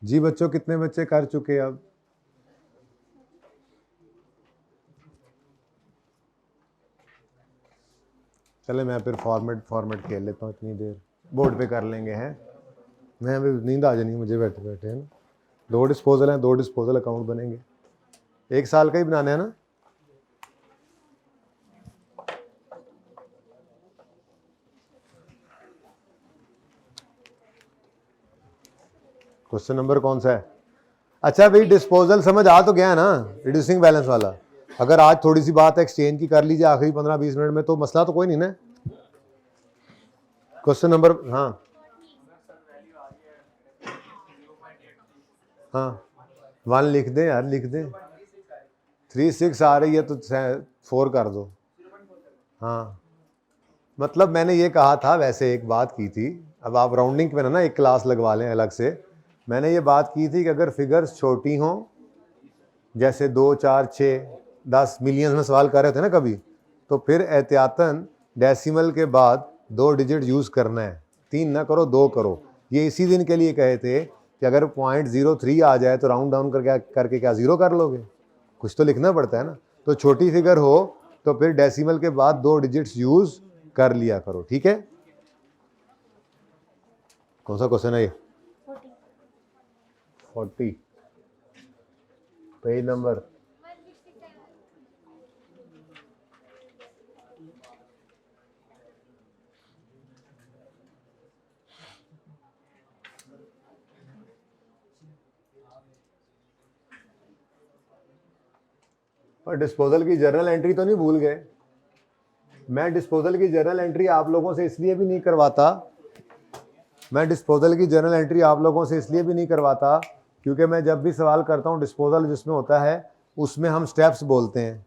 जी बच्चों, कितने बच्चे कर चुके अब? चले मैं फिर फॉर्मेट खेल लेता हूँ इतनी देर, बोर्ड पे कर लेंगे हैं। मैं अभी नींद आ जानी मुझे बैठे बैठे, है ना। 2 डिस्पोजल हैं, 2 डिस्पोजल अकाउंट बनेंगे, 1 साल का ही बनाना है ना। क्वेश्चन नंबर कौन सा है? अच्छा भाई, डिस्पोजल समझ आ तो गया ना, रिड्यूसिंग बैलेंस वाला। अगर आज थोड़ी सी बात एक्सचेंज की कर लीजिए आखिरी 15-20 मिनट में, तो मसला तो कोई नहीं ना। क्वेश्चन नंबर, हाँ हाँ 1 लिख दें यार, लिख दें। 3.6 आ रही है तो 4 कर दो। हाँ मतलब मैंने ये कहा था, वैसे एक बात की थी, अब आप राउंडिंग में ना एक क्लास लगवा लें अलग से। मैंने ये बात की थी कि अगर फिगर्स छोटी हों, जैसे 2, 4, 6, 10 मिलियंस में सवाल कर रहे थे ना कभी, तो फिर एहतियातन डेसिमल के बाद 2 डिजिट यूज़ करना है, 3 ना करो, 2 करो। ये इसी दिन के लिए कहे थे कि अगर 0.03 आ जाए तो राउंड डाउन करके क्या 0 कर लोगे? कुछ तो लिखना पड़ता है ना। तो छोटी फिगर हो तो फिर डेसिमल के बाद 2 डिजिट्स यूज़ कर लिया करो, ठीक है। कौन सा क्वेश्चन है ये? 40 पेज नंबर। और डिस्पोजल की जर्नल एंट्री तो नहीं भूल गए? मैं डिस्पोजल की जर्नल एंट्री आप लोगों से इसलिए भी नहीं करवाता, मैं डिस्पोजल की जर्नल एंट्री आप लोगों से इसलिए भी नहीं करवाता क्योंकि मैं जब भी सवाल करता हूँ डिस्पोजल जिसमें होता है उसमें हम स्टेप्स बोलते हैं।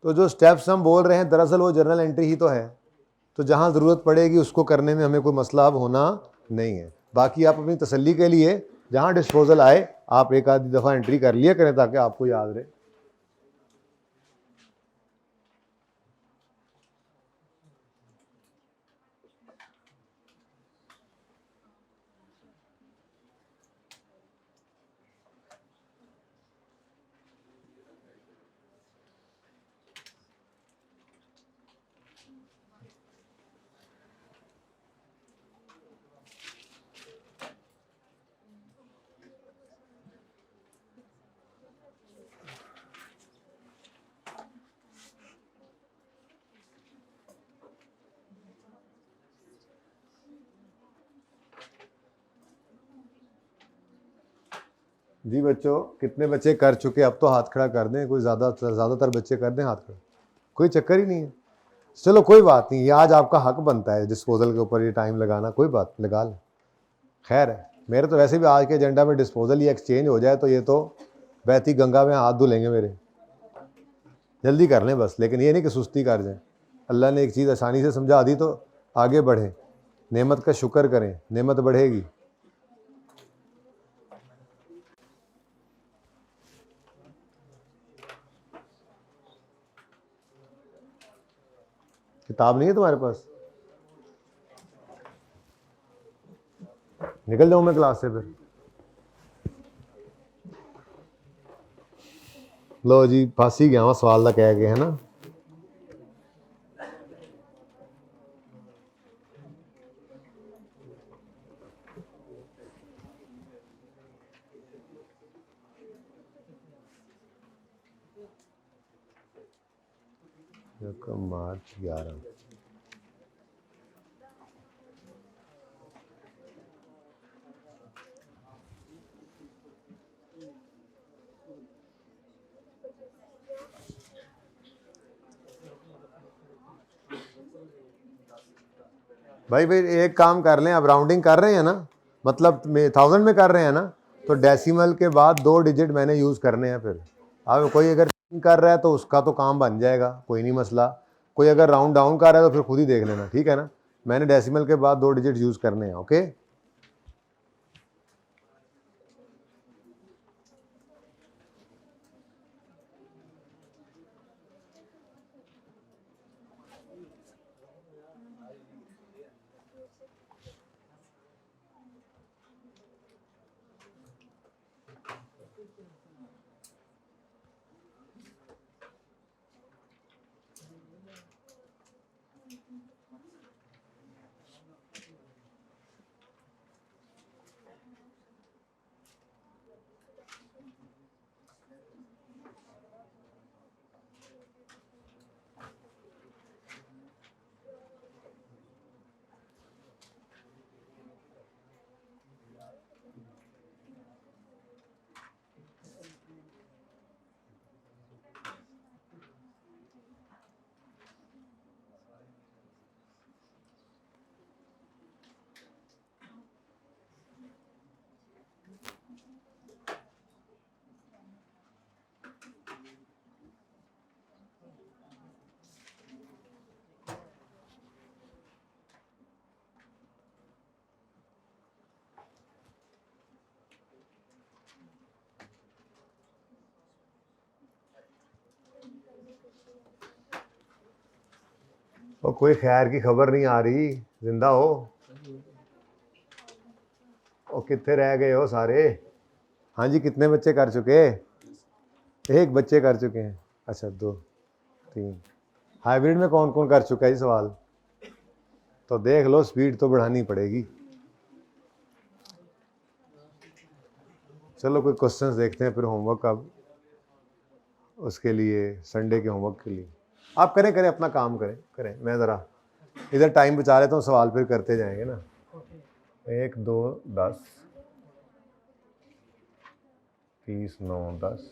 तो जो स्टेप्स हम बोल रहे हैं दरअसल वो जर्नल एंट्री ही तो है। तो जहाँ ज़रूरत पड़ेगी उसको करने में हमें कोई मसला अब होना नहीं है। बाकी आप अपनी तसल्ली के लिए जहाँ डिस्पोजल आए आप एक आधी दफ़ा एंट्री कर लिया करें ताकि आपको याद रहे। जी बच्चों, कितने बच्चे कर चुके? अब तो हाथ खड़ा कर दें, कोई ज़्यादातर बच्चे कर दें हाथ खड़ा, कोई चक्कर ही नहीं है। चलो कोई बात नहीं, ये आज आपका हक बनता है डिस्पोजल के ऊपर ये टाइम लगाना, कोई बात लगा लें। खैर है, मेरे तो वैसे भी आज के एजेंडा में डिस्पोजल ही एक्सचेंज हो जाए तो ये तो बहती गंगा में हाथ धुलेंगे मेरे। जल्दी कर लें बस, लेकिन ये नहीं कि सुस्ती कर जाएं। अल्लाह ने एक चीज़ आसानी से समझा दी तो आगे बढ़ें, नेमत का शुक्र करें, नेमत बढ़ेगी। किताब नहीं है तुम्हारे पास? निकल जाऊँ मैं क्लास से फिर? लो जी, फंस ही गया हूँ सवाल का कह के, है ना। मार्च 11। भाई एक काम कर लें, अब राउंडिंग कर रहे हैं ना, मतलब 1000 में कर रहे हैं ना, तो डेसिमल के बाद 2 डिजिट मैंने यूज़ करने हैं। फिर अब कोई अगर कर रहा है तो उसका तो काम बन जाएगा, कोई नहीं मसला। कोई अगर राउंड डाउन कर रहा है तो फिर खुद ही देख लेना, ठीक है ना। मैंने डेसिमल के बाद 2 डिजिट यूज़ करने हैं, ओके। और कोई खैर की खबर नहीं आ रही, जिंदा हो? और कितने रह गए हो सारे? हाँ जी, कितने बच्चे कर चुके? एक बच्चे कर चुके हैं। अच्छा, 2 3। हाइब्रिड में कौन कौन कर चुका है सवाल? तो देख लो, स्पीड तो बढ़ानी पड़ेगी। चलो कोई क्वेश्चंस देखते हैं, फिर होमवर्क अब उसके लिए, संडे के होमवर्क के लिए आप करें अपना काम करें। मैं ज़रा इधर टाइम बचा लेता हूँ, सवाल फिर करते जाएंगे ना। 1 2 10 30 9 10।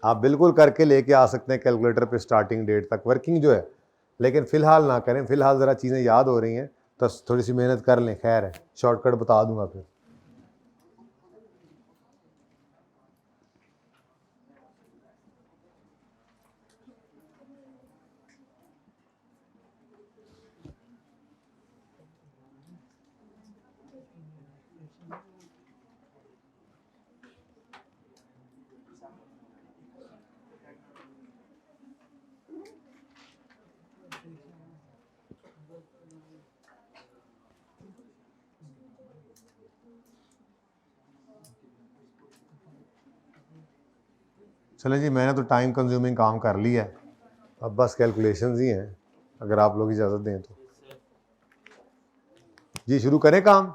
आप बिल्कुल करके लेके आ सकते हैं कैलकुलेटर पे स्टार्टिंग डेट तक वर्किंग जो है, लेकिन फ़िलहाल ना करें। फ़िलहाल ज़रा चीज़ें याद हो रही हैं तो थोड़ी सी मेहनत कर लें। खैर है, शॉर्टकट बता दूंगा फिर। चलें जी, मैंने तो टाइम कंज्यूमिंग काम कर लिया है, अब बस कैलकुलेशंस ही हैं, अगर आप लोग इजाज़त दें तो। जी शुरू करें काम।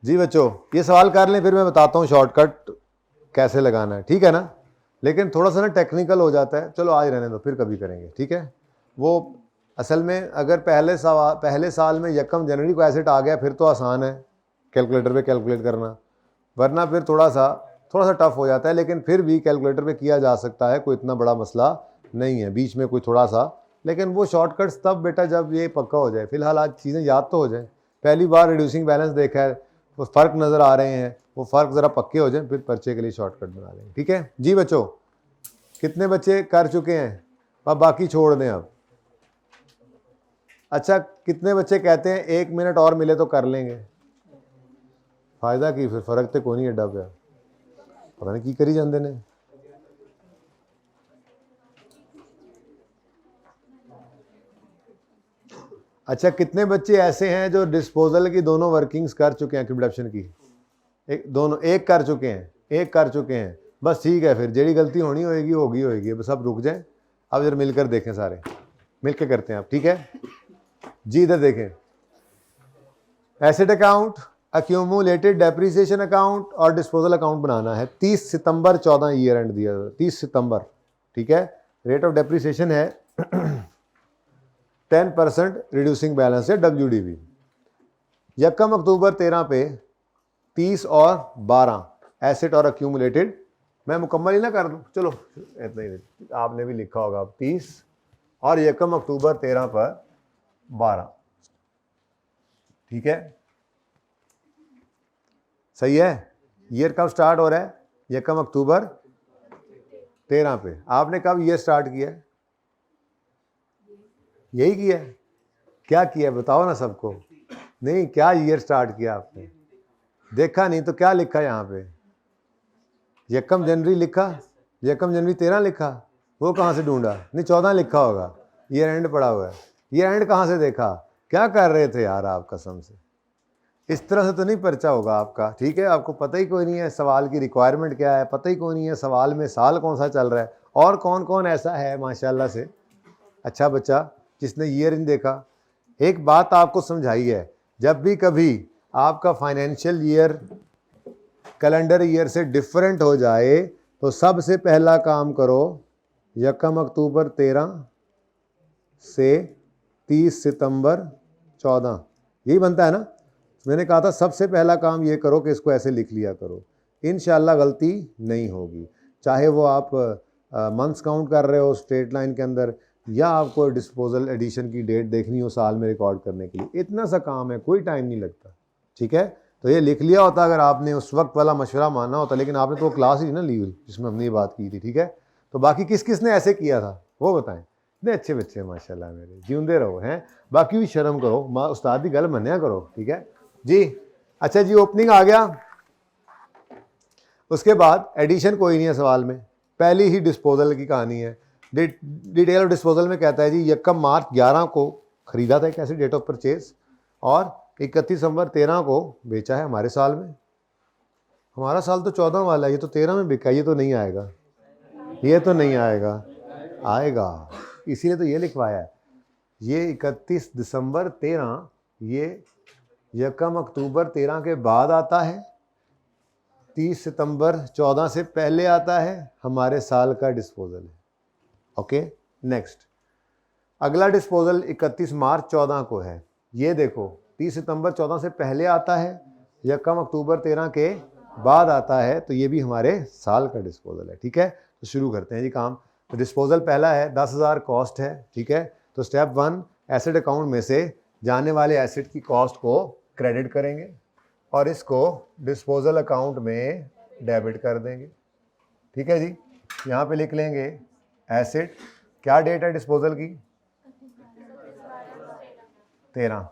जी बच्चों, ये सवाल कर लें, फिर मैं बताता हूँ शॉर्टकट कैसे लगाना है, ठीक है ना? लेकिन थोड़ा सा ना टेक्निकल हो जाता है, चलो आज रहने दो, फिर कभी करेंगे, ठीक है? वो असल में अगर पहले साल में 1 जनवरी को एसेट आ गया फिर तो आसान है कैलकुलेटर पे कैलकुलेट करना, वरना फिर थोड़ा सा टफ हो जाता है। लेकिन फिर भी कैलकुलेटर पे किया जा सकता है, कोई इतना बड़ा मसला नहीं है। बीच में कोई थोड़ा सा, लेकिन वो शॉर्टकट्स तब बेटा जब ये पक्का हो जाए। फिलहाल आज चीज़ें याद तो हो जाए। पहली बार रिड्यूसिंग बैलेंस देखा है, वो फ़र्क नज़र आ रहे हैं, वो फ़र्क ज़रा पक्के हो जाए, फिर पर्चे के लिए शॉर्टकट बना लेंगे, ठीक है जी बच्चों? कितने बच्चे कर चुके हैं? अब बाकी छोड़ दें अब। अच्छा, कितने बच्चे कहते हैं 1 मिनट और मिले तो कर लेंगे? फायदा की फिर फर्क तो कोई नहीं एडा पे, पता नहीं की करी जाते ने। अच्छा, कितने बच्चे ऐसे हैं जो डिस्पोजल की दोनों वर्किंग्स कर चुके हैं? क्रिप्टोप्शन की एक कर चुके हैं, बस ठीक है। फिर जेडी गलती होनी होगी, बस अब रुक जाए। अब इधर मिलकर देखें, सारे मिलकर करते हैं आप, ठीक है जी? इधर देखें, asset account, accumulated depreciation account और डिस्पोजल अकाउंट बनाना है। 30 सितंबर 14 ईयर एंड दिया, 30 सितंबर, ठीक है? रेट ऑफ डेप्रिसिएशन है 10% रिड्यूसिंग बैलेंस है WDV। 1 अक्टूबर 13 पे 30 और 12 एसेट और अक्यूमुलेटेड, मैं मुकम्मल ही ना कर दूँ, चलो इतना ही आपने भी लिखा होगा। 30 और 1 अक्टूबर 13 पर 12, ठीक है? सही है? ईयर कब स्टार्ट हो रहा है? 1 अक्टूबर 13 पे। आपने कब ईयर स्टार्ट किया है? यही किया है? क्या किया बताओ ना सबको। नहीं, क्या ईयर स्टार्ट किया आपने? देखा नहीं तो क्या लिखा यहाँ पे? 1 जनवरी लिखा, 1 जनवरी 13 लिखा, वो कहाँ से ढूंढा? नहीं 14 लिखा होगा, ईयर एंड पड़ा हुआ है। ईयर एंड कहाँ से देखा? क्या कर रहे थे यार आप कसम से? इस तरह से तो नहीं पर्चा होगा आपका, ठीक है? आपको पता ही कोई नहीं है सवाल की रिक्वायरमेंट क्या है, पता ही कोई नहीं है सवाल में साल कौन सा चल रहा है, और कौन कौन ऐसा है माशाल्लाह से अच्छा बच्चा जिसने ईयर नहीं देखा। एक बात आपको समझाई है, जब भी कभी आपका फाइनेंशियल ईयर कैलेंडर ईयर से डिफरेंट हो जाए तो सबसे पहला काम करो 1 अक्टूबर 13 से 30 सितंबर 14, यही बनता है ना? मैंने कहा था सबसे पहला काम ये करो कि इसको ऐसे लिख लिया करो, इंशाल्लाह गलती नहीं होगी। चाहे वो आप मंथ्स काउंट कर रहे हो स्ट्रेट लाइन के अंदर, या आपको डिस्पोजल एडिशन की डेट देखनी हो साल में रिकॉर्ड करने के लिए, इतना सा काम है, कोई टाइम नहीं लगता, ठीक है? तो ये लिख लिया होता अगर आपने उस वक्त वाला मशवरा माना होता, लेकिन आपने तो वो क्लास ही ना ली हुई जिसमें हमने ये बात की थी, ठीक है। तो बाकी किस किस ने ऐसे किया था वो बताएं। इतने अच्छे बच्चे माशाल्लाह मेरे, जींदे रहो हैं। बाकी भी शर्म करो, माँ उस्ताद की गल मन्या करो, ठीक है जी। अच्छा जी, ओपनिंग आ गया। उसके बाद एडिशन कोई नहीं है सवाल में, पहली ही डिस्पोजल की कहानी है। डिटेल ऑफ डिस्पोजल में कहता है जी 1 मार्च 11 को खरीदा था एक ऐसी डेट ऑफ परचेज, और 31 दिसंबर 13 को बेचा है हमारे साल में। हमारा साल तो 14 वाला है, ये तो 13 में बिका, ये तो नहीं आएगा, ये तो नहीं आएगा, आएगा, इसीलिए तो ये लिखवाया है। ये 31 दिसंबर 13, ये 1 अक्टूबर 13 के बाद आता है, 30 सितंबर 14 से पहले आता है, हमारे साल का डिस्पोजल है। ओके, नेक्स्ट अगला डिस्पोजल 31 मार्च 14 को है। ये देखो 30 सितंबर 14 से पहले आता है, 1 अक्टूबर 13 के बाद आता है, तो ये भी हमारे साल का डिस्पोजल है, ठीक है। तो शुरू करते हैं जी काम। तो डिस्पोजल पहला है 10,000 कॉस्ट है, ठीक है। तो स्टेप 1, एसेट अकाउंट में से जाने वाले एसेट की कॉस्ट को क्रेडिट करेंगे और इसको डिस्पोजल अकाउंट में डेबिट कर देंगे, ठीक है जी। यहाँ पे लिख लेंगे एसेट, क्या डेट है डिस्पोजल की, 13,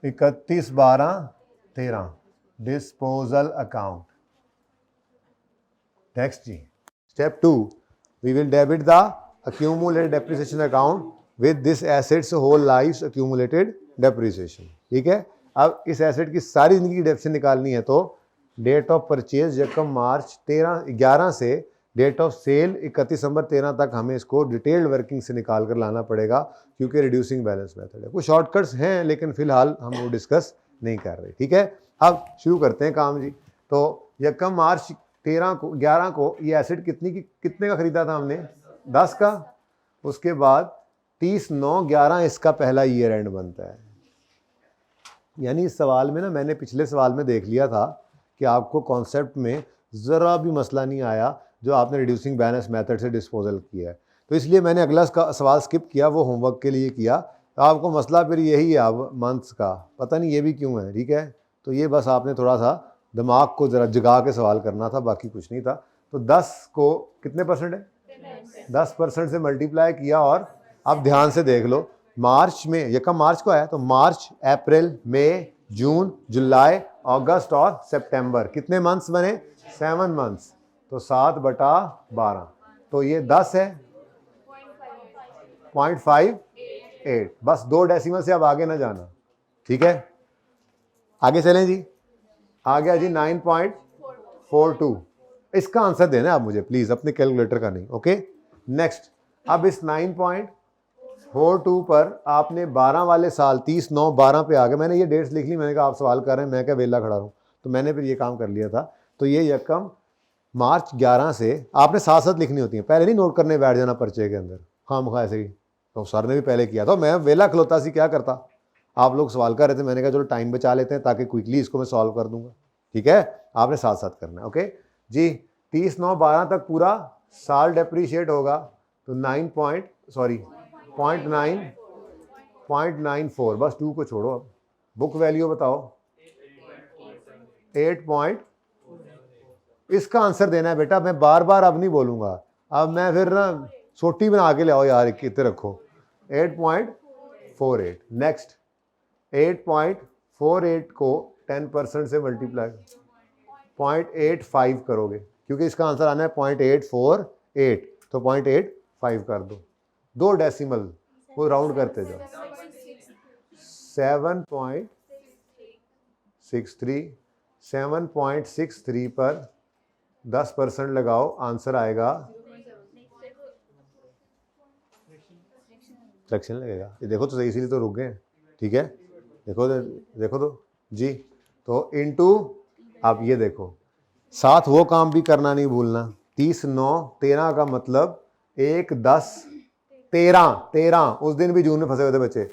31/12/13 डिस्पोजल अकाउंट। नेक्स्ट जी, step 2, we will debit the accumulated depreciation account with this assets whole lives accumulated depreciation, ठीक है। अब इस एसेट की सारी जिंदगी की डेप्रिसिएशन निकालनी है, तो डेट ऑफ परचेज 1 मार्च 11 से डेट ऑफ सेल 31 दिसंबर 13 तक हमें इसको डिटेल्ड वर्किंग से निकाल कर लाना पड़ेगा, क्योंकि रिड्यूसिंग बैलेंस मेथड है। कुछ शॉर्टकट्स हैं लेकिन फिलहाल हम वो डिस्कस नहीं कर रहे, ठीक है। अब शुरू करते हैं काम जी। तो 1 मार्च 11 को ये एसेट कितने का खरीदा था हमने, 10 का। उसके बाद 30/9/11 इसका पहला ईयर एंड बनता है। यानी इस सवाल में ना, मैंने पिछले सवाल में देख लिया था कि आपको कॉन्सेप्ट में ज़रा भी मसला नहीं आया जो आपने रिड्यूसिंग बैलेंस मेथड से डिस्पोजल किया है, तो इसलिए मैंने अगला सवाल स्किप किया, वो होमवर्क के लिए किया। तो आपको मसला फिर यही है अब मंथ्स का, पता नहीं ये भी क्यों है, ठीक है। तो ये बस आपने थोड़ा सा दिमाग को ज़रा जगा के सवाल करना था, बाकी कुछ नहीं था। तो 10 को कितने परसेंट है, 10% से मल्टीप्लाई किया, और अब ध्यान से देख लो, मार्च में 1 मार्च को आया, तो मार्च, अप्रैल, मई, जून, जुलाई, अगस्त और सितंबर, कितने मंथ्स बने, 7 मंथ्स। तो 7/12, तो ये 10 है, 0.58, बस 2 डेसिमल से अब आगे ना जाना, ठीक है। आगे चलें जी, आ गया जी 9.42। इसका आंसर देना है आप मुझे प्लीज, अपने कैलकुलेटर का नहीं, ओके। नेक्स्ट, अब इस 9.42 पर आपने 12 वाले साल 30/9/12 पे आ गए। मैंने ये डेट्स लिख ली, मैंने कहा आप सवाल कर रहे हैं, मैं क्या वेला खड़ा हूँ, तो मैंने फिर ये काम कर लिया था। तो ये 1 मार्च 11 से आपने साथ साथ लिखनी होती है, पहले नहीं नोट करने बैठ जाना पर्चे के अंदर खामखा ऐसे ही। तो सर ने भी पहले किया था, मैं वेला खलोता सी क्या करता, आप लोग सवाल कर रहे थे, मैंने कहा चलो टाइम बचा लेते हैं ताकि क्विकली इसको मैं सॉल्व कर दूंगा, ठीक है। आपने साथ साथ करना है, ओके जी। 30/9/12 तक पूरा साल डेप्रीशिएट होगा, तो 0.94, बस 2 को छोड़ो। अब बुक वैल्यू बताओ, 8 इसका आंसर देना है बेटा, मैं बार बार अब नहीं बोलूंगा, अब मैं फिर ना सोटी बना के ले आओ यार, कितने रखो, 8.48। नेक्स्ट, 8.48 को 10% से मल्टीप्लाई 0.85 करोगे, क्योंकि इसका आंसर आना है 0.848, तो 0.85 कर दो, 2 डेसिमल वो राउंड करते जाओ, 7.63 पर 10% लगाओ, आंसर आएगा, फ्रैक्शन लगेगा, ये देखो तो सही, इसीलिए तो रुक गए, ठीक है। देखो तो जी, तो इनटू, आप ये देखो, साथ वो काम भी करना नहीं भूलना, 30/9/13 का मतलब 1/10/13, उस दिन भी जून में फंसे हुए थे बच्चे,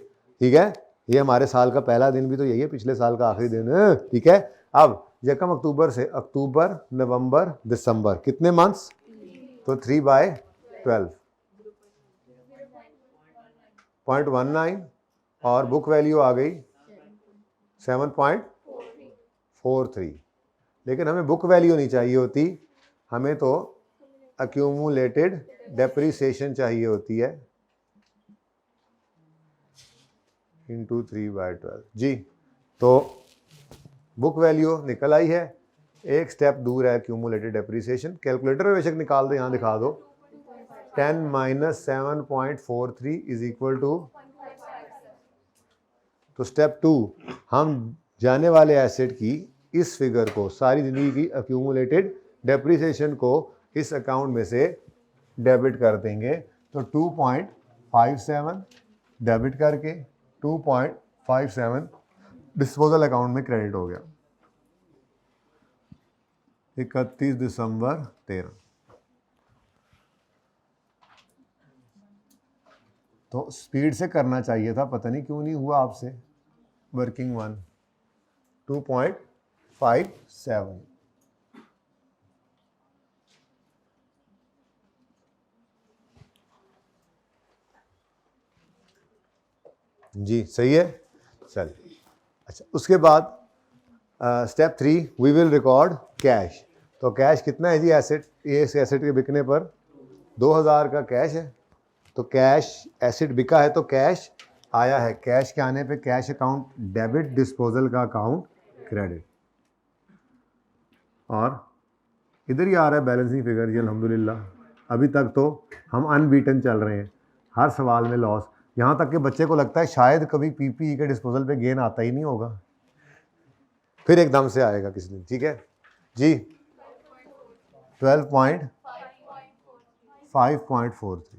ठीक है। ये हमारे साल का पहला दिन भी तो यही है, पिछले साल का आखिरी दिन है, ठीक है। अब 1 अक्टूबर से अक्टूबर, नवंबर, दिसंबर, कितने मंथ्स, तो 3/12, 0.19, और बुक वैल्यू आ गई 7.43, लेकिन हमें बुक वैल्यू नहीं चाहिए होती, हमें तो अक्यूमुलेटेड डेप्रिसिएशन चाहिए होती है इंटू 3/12 जी। तो बुक वैल्यू निकल आई है, एक स्टेप दूर है अक्यूमुलेटेड डेप्रिसिएशन। कैलकुलेटर में बेशक निकाल दो, यहाँ दिखा दो। 10 माइनस 7.43 इज इक्वल टू, तो स्टेप 2 हम जाने वाले एसेट की इस फिगर को, सारी जिंदगी की अक्यूमुलेटेड डेप्रिसिएशन को इस अकाउंट में से डेबिट कर देंगे। तो 2.57 डेबिट करके 2.57 डिस्पोजल अकाउंट में क्रेडिट हो गया। 31 दिसंबर 13। तो स्पीड से करना चाहिए था, पता नहीं क्यों नहीं हुआ आपसे। वर्किंग 1 2.57 जी, सही है। चलिए, अच्छा उसके बाद step 3 we will record cash. तो कैश कितना है जी एसेट, ये इस एसेट के बिकने पर 2000 का कैश है। तो कैश एसेट बिका है तो कैश आया है, कैश के आने पे कैश अकाउंट डेबिट, डिस्पोजल का अकाउंट क्रेडिट। और इधर ही आ रहा है बैलेंसिंग फिगर जी, अल्हम्दुलिल्लाह। अभी तक तो हम अनबीटन चल रहे हैं, हर सवाल में लॉस। यहाँ तक कि बच्चे को लगता है शायद कभी पीपीई के डिस्पोजल पे गेन आता ही नहीं होगा, फिर एकदम से आएगा किसी दिन। ठीक है जी, 12.543।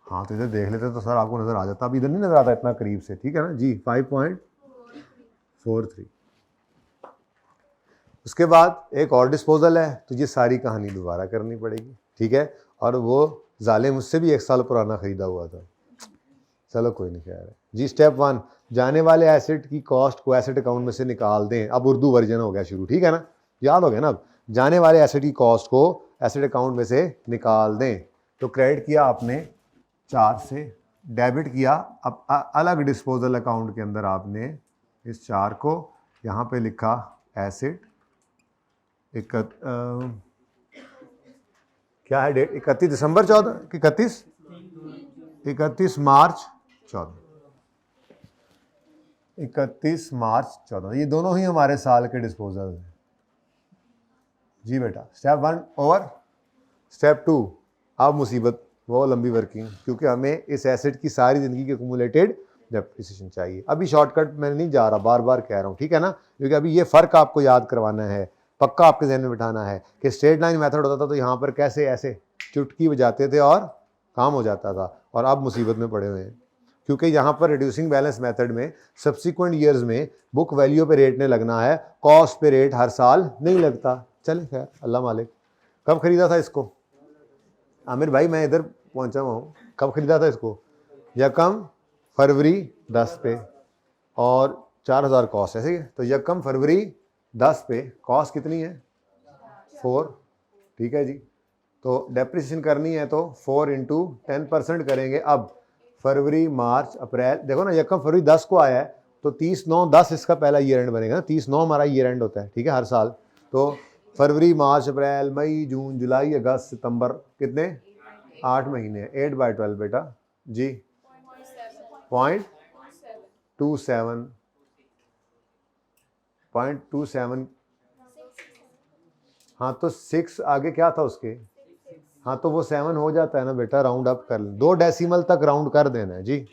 हाँ तो इधर देख लेते तो सर आपको नज़र आ जाता, अब इधर नहीं नज़र आता इतना करीब से। ठीक है ना जी, 5.43। उसके बाद एक और डिस्पोजल है, तो ये सारी कहानी दोबारा करनी पड़ेगी। ठीक है, और वो जालिम मुझसे भी 1 साल पुराना ख़रीदा हुआ था, चलो कोई नहीं खैर है जी। स्टेप 1 जाने वाले एसेट की कॉस्ट को एसेट अकाउंट में से निकाल दें। अब उर्दू वर्जन हो गया शुरू, ठीक है ना, याद हो गया ना। अब जाने वाले एसेट की कॉस्ट को एसेट अकाउंट में से निकाल दें। तो क्रेडिट किया आपने 4 से, डेबिट किया अब अलग डिस्पोजल अकाउंट के अंदर आपने इस 4 को यहाँ पे लिखा एसेट। क्या है डेट, 31 दिसंबर 14 कि 31 मार्च 14, 31 मार्च 14, ये दोनों ही हमारे साल के डिस्पोजल हैं जी बेटा। Step 1 over. स्टेप 2 अब मुसीबत वो लंबी वर्किंग, क्योंकि हमें इस एसेट की सारी ज़िंदगी की एक्यूमुलेटेड डेप्रिसिएशन चाहिए। अभी शॉर्टकट मैं नहीं जा रहा, बार बार कह रहा हूँ, ठीक है ना, क्योंकि अभी ये फ़र्क आपको याद करवाना है, पक्का आपके जहन में बिठाना है कि स्ट्रेट लाइन मेथड होता था तो यहाँ पर कैसे ऐसे चुटकी बजाते थे और काम हो जाता था, और अब मुसीबत में पड़े हुए हैं, क्योंकि यहाँ पर रिड्यूसिंग बैलेंस मेथड में सब्सिक्वेंट ईयर्स में बुक वैल्यू पे रेट ने लगना है, कॉस्ट पे रेट हर साल नहीं लगता। चले खैर अल्लाह मालिक। कब खरीदा था इसको आमिर भाई, मैं इधर पहुँचा हुआ हूँ, कब खरीदा था इसको? 1 फरवरी 10 पे, और 4000 कॉस्ट है, ठीक है। तो 1 फरवरी 10 पे कॉस्ट कितनी है? 4, ठीक है जी। तो डेप्रिसिएशन करनी है तो 4 इंटू 10% करेंगे। अब फरवरी मार्च अप्रैल, देखो ना 1 फरवरी 10 को आया है, तो 30/9/10 इसका पहला ईयर एंड बनेगा ना, 30/9 हमारा ईयर एंड होता है, ठीक है, हर साल। तो फरवरी मार्च अप्रैल मई जून जुलाई अगस्त सितंबर, कितने? 8 महीने, 8/12 बेटा जी, 0.27 हाँ तो 6 आगे क्या था उसके? हाँ तो वो 7 हो जाता है ना बेटा, राउंड अप कर लें, 2 डेसिमल तक राउंड कर देना है जी।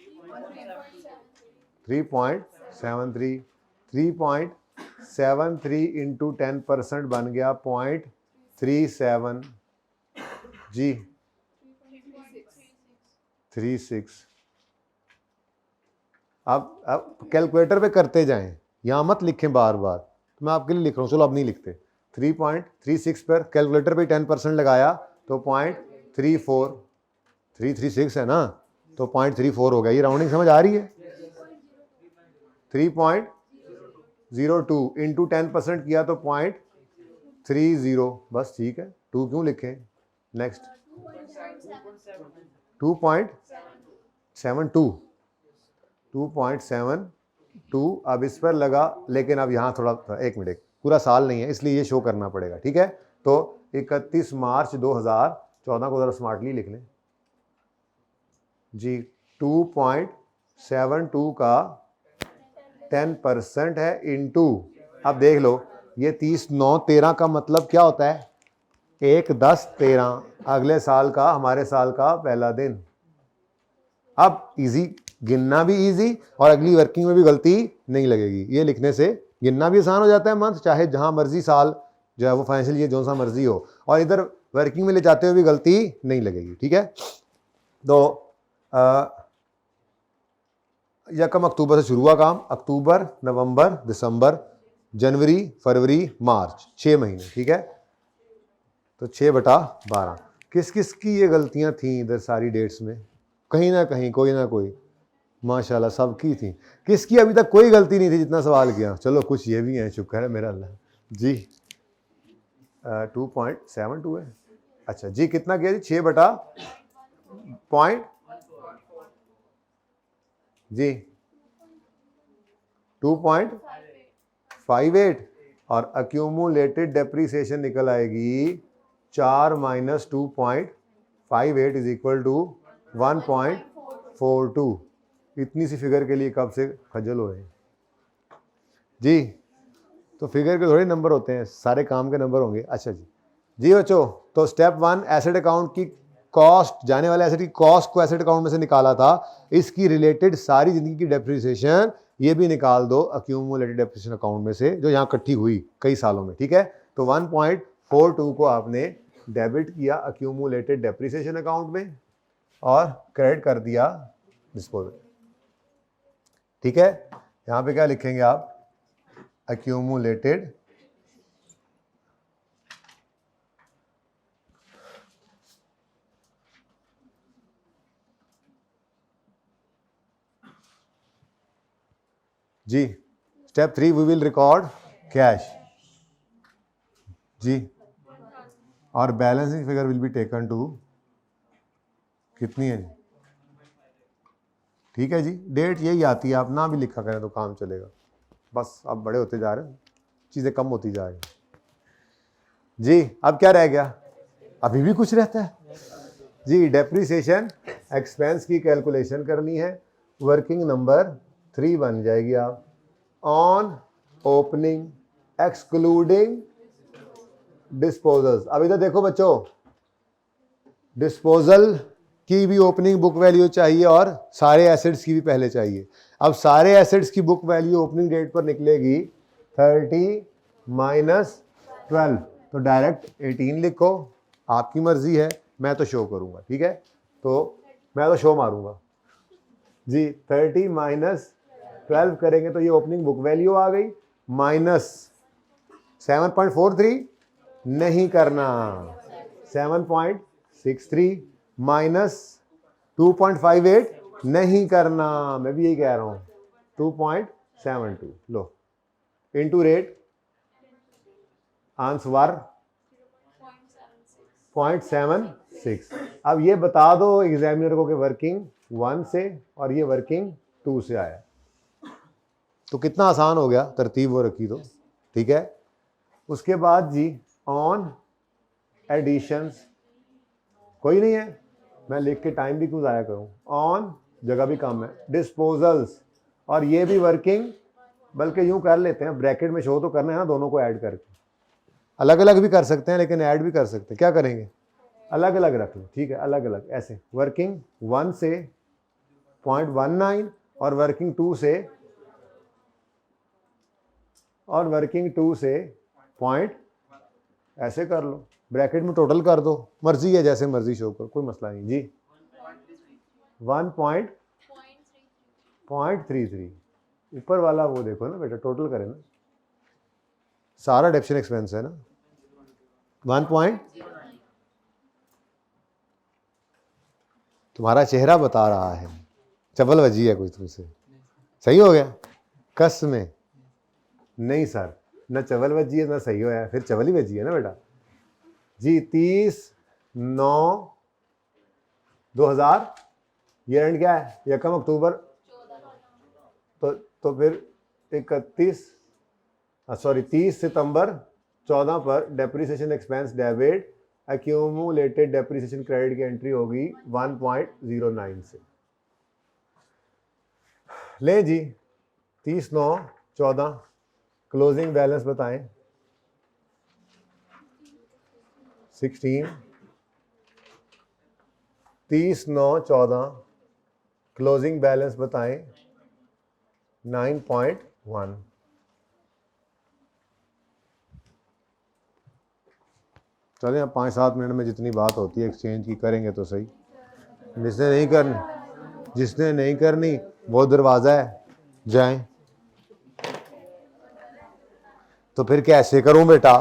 3.73, 3.73 इंटू 10% बन गया 0.37 जी, 36। अब कैलकुलेटर पे करते जाएं, यहाँ मत लिखें बार बार, तो मैं आपके लिए लिख रहा हूँ, चलो अब नहीं लिखते। 3.36 पर कैलकुलेटर पे 10% लगाया तो 0.34, 336 है ना, तो 0.34 हो गया। ये राउंडिंग समझ आ रही है? 3.02 इंटू 10% किया तो 0.30, बस ठीक है, 2 क्यों लिखें। नेक्स्ट 2.72, 2.72 अब इस पर लगा, लेकिन अब यहाँ थोड़ा 1 मिनट, पूरा साल नहीं है इसलिए ये शो करना पड़ेगा, ठीक है। तो 31 मार्च 2014 को ज़रा स्मार्टली लिख लें जी। 2.72 का 10% है इनटू, अब देख लो ये 30 9 13 का मतलब क्या होता है, 1 10 13, अगले साल का, हमारे साल का पहला दिन। अब इजी, गिनना भी इजी और अगली वर्किंग में भी गलती नहीं लगेगी। ये लिखने से गिनना भी आसान हो जाता है मंथ, चाहे जहां मर्जी साल जो है वो फाइनेंशियल ईयर जो सा मर्जी हो, और इधर वर्किंग में ले जाते हुए भी गलती नहीं लगेगी, ठीक है। तो यकम अक्टूबर से शुरू हुआ काम, अक्टूबर नवंबर दिसंबर जनवरी फरवरी मार्च, 6 महीने, ठीक है। तो 6/12। किस किस की ये गलतियां थी इधर सारी डेट्स में, कहीं ना कहीं कोई ना कोई, माशाल्लाह सबकी थी। किसकी अभी तक कोई गलती नहीं थी जितना सवाल किया, चलो कुछ ये भी है, शुक्र है मेरा अल्लाह जी। 2.72 है, अच्छा जी, कितना किया जी, 6/पॉइंट जी 2.58 और अक्यूमुलेटेड डेप्रीसिएशन निकल आएगी 4 माइनस 2.58 इज इक्वल टू 1.42। इतनी सी फिगर के लिए कब से खजल हो रहे हैं जी। तो फिगर के थोड़े नंबर होते हैं, सारे काम के नंबर होंगे। अच्छा जी, जी बच्चों, तो स्टेप 1 एसेट अकाउंट की कॉस्ट, जाने वाले एसेट की कॉस्ट को एसेट अकाउंट में से निकाला था, इसकी रिलेटेड सारी जिंदगी की डेप्रिसिएशन ये भी निकाल दो अक्यूमुलेटेड डेप्रिसिएशन अकाउंट में से, जो यहाँ इकट्ठी हुई कई सालों में, ठीक है। तो 1.42 को आपने डेबिट किया अक्यूमुलेटेड डेप्रिसिएशन अकाउंट में और क्रेडिट कर दिया डिस्पोजल, ठीक है। यहाँ पे क्या लिखेंगे आप, accumulated जी। Step 3 we will record cash जी, और balancing figure will be taken to, कितनी है जी, ठीक है जी। डेट यही आती है, आप ना भी लिखा करें तो काम चलेगा, बस आप बड़े होते जा रहे हैं, चीज़ें कम होती जा रही जी। अब क्या रह गया, अभी भी कुछ रहता है जी। डेप्रिसिएशन एक्सपेंस की कैलकुलेशन करनी है, वर्किंग नंबर 3 बन जाएगी आप, ऑन ओपनिंग एक्सक्लूडिंग डिस्पोजल्स। अब इधर देखो बच्चों, डिस्पोजल की भी ओपनिंग बुक वैल्यू चाहिए और सारे एसेट्स की भी पहले चाहिए। अब सारे एसेट्स की बुक वैल्यू ओपनिंग डेट पर निकलेगी 30 माइनस 12, तो डायरेक्ट 18 लिखो, आपकी मर्जी है, मैं तो शो करूंगा, ठीक है। तो मैं तो शो मारूंगा जी। 30 माइनस 12 करेंगे तो ये ओपनिंग बुक वैल्यू आ गई, माइनस 7.43 नहीं करना, 7.63 माइनस 2.58 नहीं करना, मैं भी यही कह रहा हूँ, 2.72 लो, इनटू रेट आंसर 0.76। अब ये बता दो एग्जामिनर को कि वर्किंग 1 से और ये वर्किंग 2 से आया, तो कितना आसान हो गया, तरतीब वो रखी तो, ठीक है। उसके बाद जी ऑन एडिशंस, कोई नहीं है, मैं लिख के टाइम भी क्यों ज़ाया करूं, ऑन जगह भी कम है, डिस्पोजल्स, और ये भी वर्किंग, बल्कि यूं कर लेते हैं, ब्रैकेट में शो तो करना है ना, दोनों को ऐड करके, अलग अलग भी कर सकते हैं लेकिन ऐड भी कर सकते हैं, क्या करेंगे, अलग अलग रख लो, ठीक है, अलग अलग ऐसे, वर्किंग 1 से 0.19 और वर्किंग 2 से पॉइंट, ऐसे कर लो, ब्रैकेट में टोटल कर दो, मर्जी है जैसे मर्जी शो करो, कोई मसला नहीं जी। 1.33 ऊपर वाला वो देखो ना बेटा, टोटल करें ना, सारा डेप्शन एक्सपेंस है ना, 1 तुम्हारा चेहरा बता रहा है, चबल वजी है कुछ तुमसे, सही हो गया, कस में नहीं सर, ना चवल वजी है ना सही होया, फिर चवल ही वजी है ना बेटा जी। 30/9/2000 ये एंड क्या है, 1 अक्टूबर तो फिर 30 सितंबर 14 पर depreciation expense debit, accumulated depreciation credit की एंट्री होगी 1.09 से। ले जी 30/9/14 क्लोजिंग बैलेंस बताएं। 16 30/9/14 क्लोजिंग बैलेंस बताएं 9.1। चलें अब 5-7 मिनट में जितनी बात होती है एक्सचेंज की करेंगे तो सही। जिसने नहीं करनी वो दरवाज़ा है, जाएं। तो फिर कैसे करूं बेटा,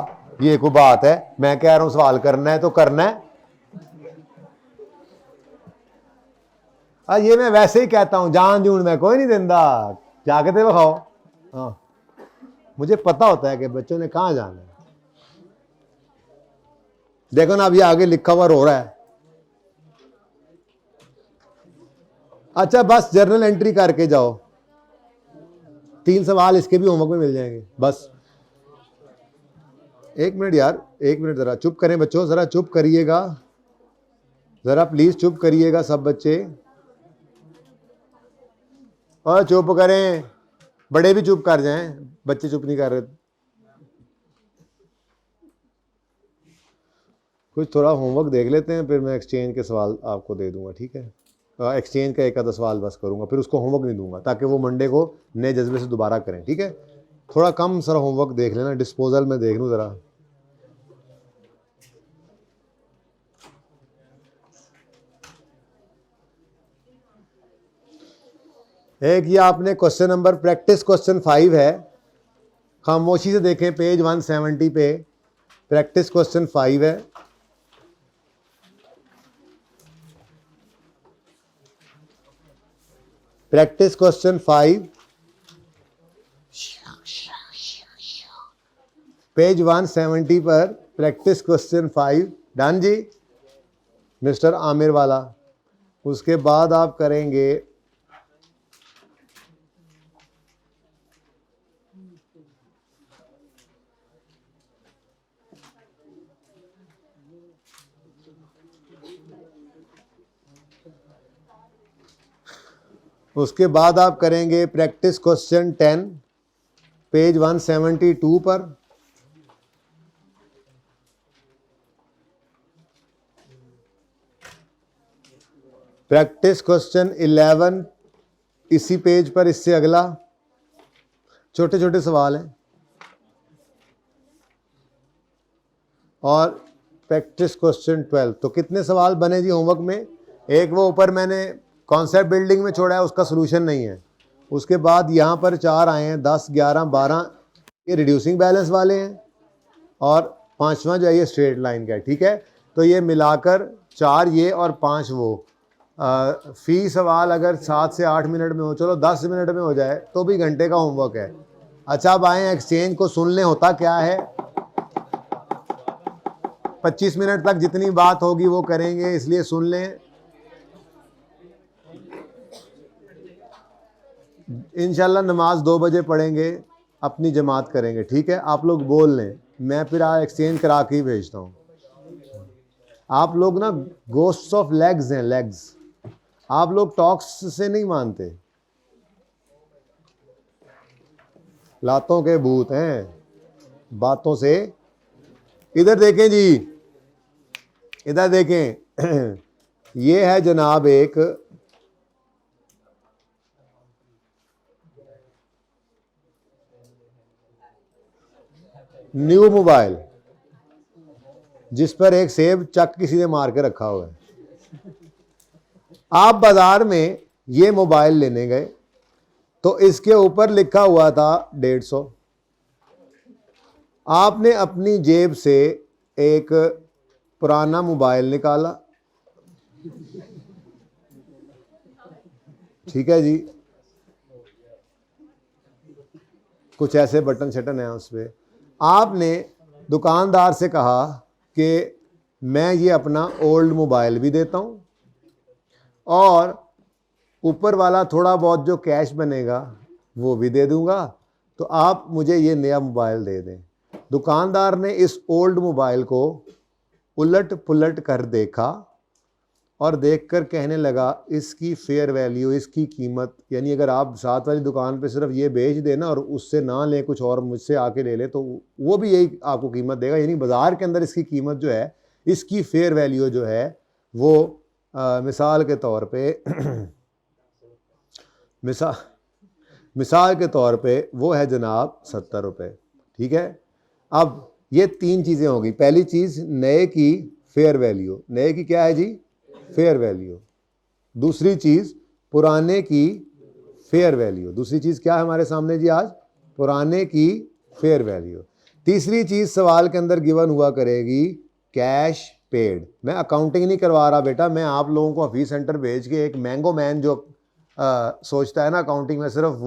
ये कोई बात है? मैं कह रहा हूं सवाल करना है तो करना है। ये मैं वैसे ही कहता हूं, जान जून मैं कोई नहीं देता, जाके तो खाओ। हाँ, मुझे पता होता है कि बच्चों ने कहाँ जाना है। देखो ना, अभी आगे लिखा हुआ रो रहा है। अच्छा बस जर्नल एंट्री करके जाओ, 3 सवाल इसके भी होमवर्क में मिल जाएंगे। बस 1 मिनट यार, 1 मिनट, जरा चुप करें बच्चों, जरा चुप करिएगा, जरा प्लीज चुप करिएगा सब बच्चे। और चुप करें, बड़े भी चुप कर जाएं, बच्चे चुप नहीं कर रहे। कुछ थोड़ा होमवर्क देख लेते हैं, फिर मैं एक्सचेंज के सवाल आपको दे दूंगा, ठीक है? एक्सचेंज का एक आधा सवाल बस करूंगा, फिर उसको होमवर्क नहीं दूंगा, ताकि वो मंडे को नए जज्बे से दोबारा करें, ठीक है? थोड़ा कम सर होमवर्क देख लेना, डिस्पोजल में देख लूँ ज़रा। एक ये आपने क्वेश्चन नंबर, प्रैक्टिस क्वेश्चन 5 है, खामोशी से देखें पेज 170 पे। प्रैक्टिस क्वेश्चन 5 है। प्रैक्टिस क्वेश्चन 5 पेज 170 पर, प्रैक्टिस क्वेश्चन 5। डन जी मिस्टर आमिर वाला। उसके बाद आप करेंगे प्रैक्टिस क्वेश्चन 10 पेज 172 पर। प्रैक्टिस क्वेश्चन 11 इसी पेज पर, इससे अगला, छोटे छोटे सवाल हैं। और प्रैक्टिस क्वेश्चन 12। तो कितने सवाल बने जी होमवर्क में? एक वो ऊपर मैंने कॉन्सेप्ट बिल्डिंग में छोड़ा है, उसका सॉल्यूशन नहीं है। उसके बाद यहाँ पर 4 आए हैं, 10, 11, 12, ये रिड्यूसिंग बैलेंस वाले हैं, और 5वां जो है ये स्ट्रेट लाइन का है, ठीक है? तो ये मिलाकर 4 ये और 5 वो। फी सवाल अगर 7 से 8 मिनट में हो, चलो 10 मिनट में हो जाए तो भी घंटे का होमवर्क है। अच्छा अब आए एक्सचेंज को सुन लें, होता क्या है। 25 मिनट तक जितनी बात होगी वो करेंगे, इसलिए सुन लें। इंशाल्लाह नमाज 2 बजे पढ़ेंगे, अपनी जमात करेंगे, ठीक है? आप लोग बोल लें, मैं फिर आज एक्सचेंज करा के ही भेजता हूँ। आप लोग ना गोस्ट्स ऑफ लेग्स हैं, लेग्स। आप लोग टॉक्स से नहीं मानते, लातों के भूत हैं, बातों से। इधर देखें जी, इधर देखें ये है जनाब एक न्यू मोबाइल, जिस पर एक सेब चक किसी ने मार के रखा हुआ है। आप बाजार में ये मोबाइल लेने गए तो इसके ऊपर लिखा हुआ था 150। आपने अपनी जेब से एक पुराना मोबाइल निकाला, ठीक है जी, कुछ ऐसे बटन शटन है उस पर। आपने दुकानदार से कहा कि मैं ये अपना ओल्ड मोबाइल भी देता हूँ, और ऊपर वाला थोड़ा बहुत जो कैश बनेगा वो भी दे दूंगा, तो आप मुझे ये नया मोबाइल दे दें। दुकानदार ने इस ओल्ड मोबाइल को उलट पुलट कर देखा और देखकर कहने लगा इसकी फेयर वैल्यू, इसकी कीमत, यानी अगर आप साथ वाली दुकान पे सिर्फ ये बेच देना और उससे ना लें कुछ और मुझसे आके ले लें तो वो भी यही आपको कीमत देगा। यानी बाज़ार के अंदर इसकी कीमत जो है, इसकी फेयर वैल्यू जो है वो मिसाल के तौर पे मिसाल के तौर पे वो है जनाब 70 रुपये। ठीक है, अब ये 3 चीज़ें होगी। पहली चीज़ नए की फेयर वैल्यू, नए की क्या है जी? Fair value. दूसरी चीज़ पुराने की फेयर वैल्यू। दूसरी चीज़ क्या है हमारे सामने जी आज? पुराने की फेयर वैल्यू। तीसरी चीज़ सवाल के अंदर गिवन हुआ करेगी कैश पेड। मैं अकाउंटिंग नहीं करवा रहा बेटा, मैं आप लोगों को ऑफिस सेंटर भेज के एक मैंगो मैन जो सोचता है ना अकाउंटिंग में, सिर्फ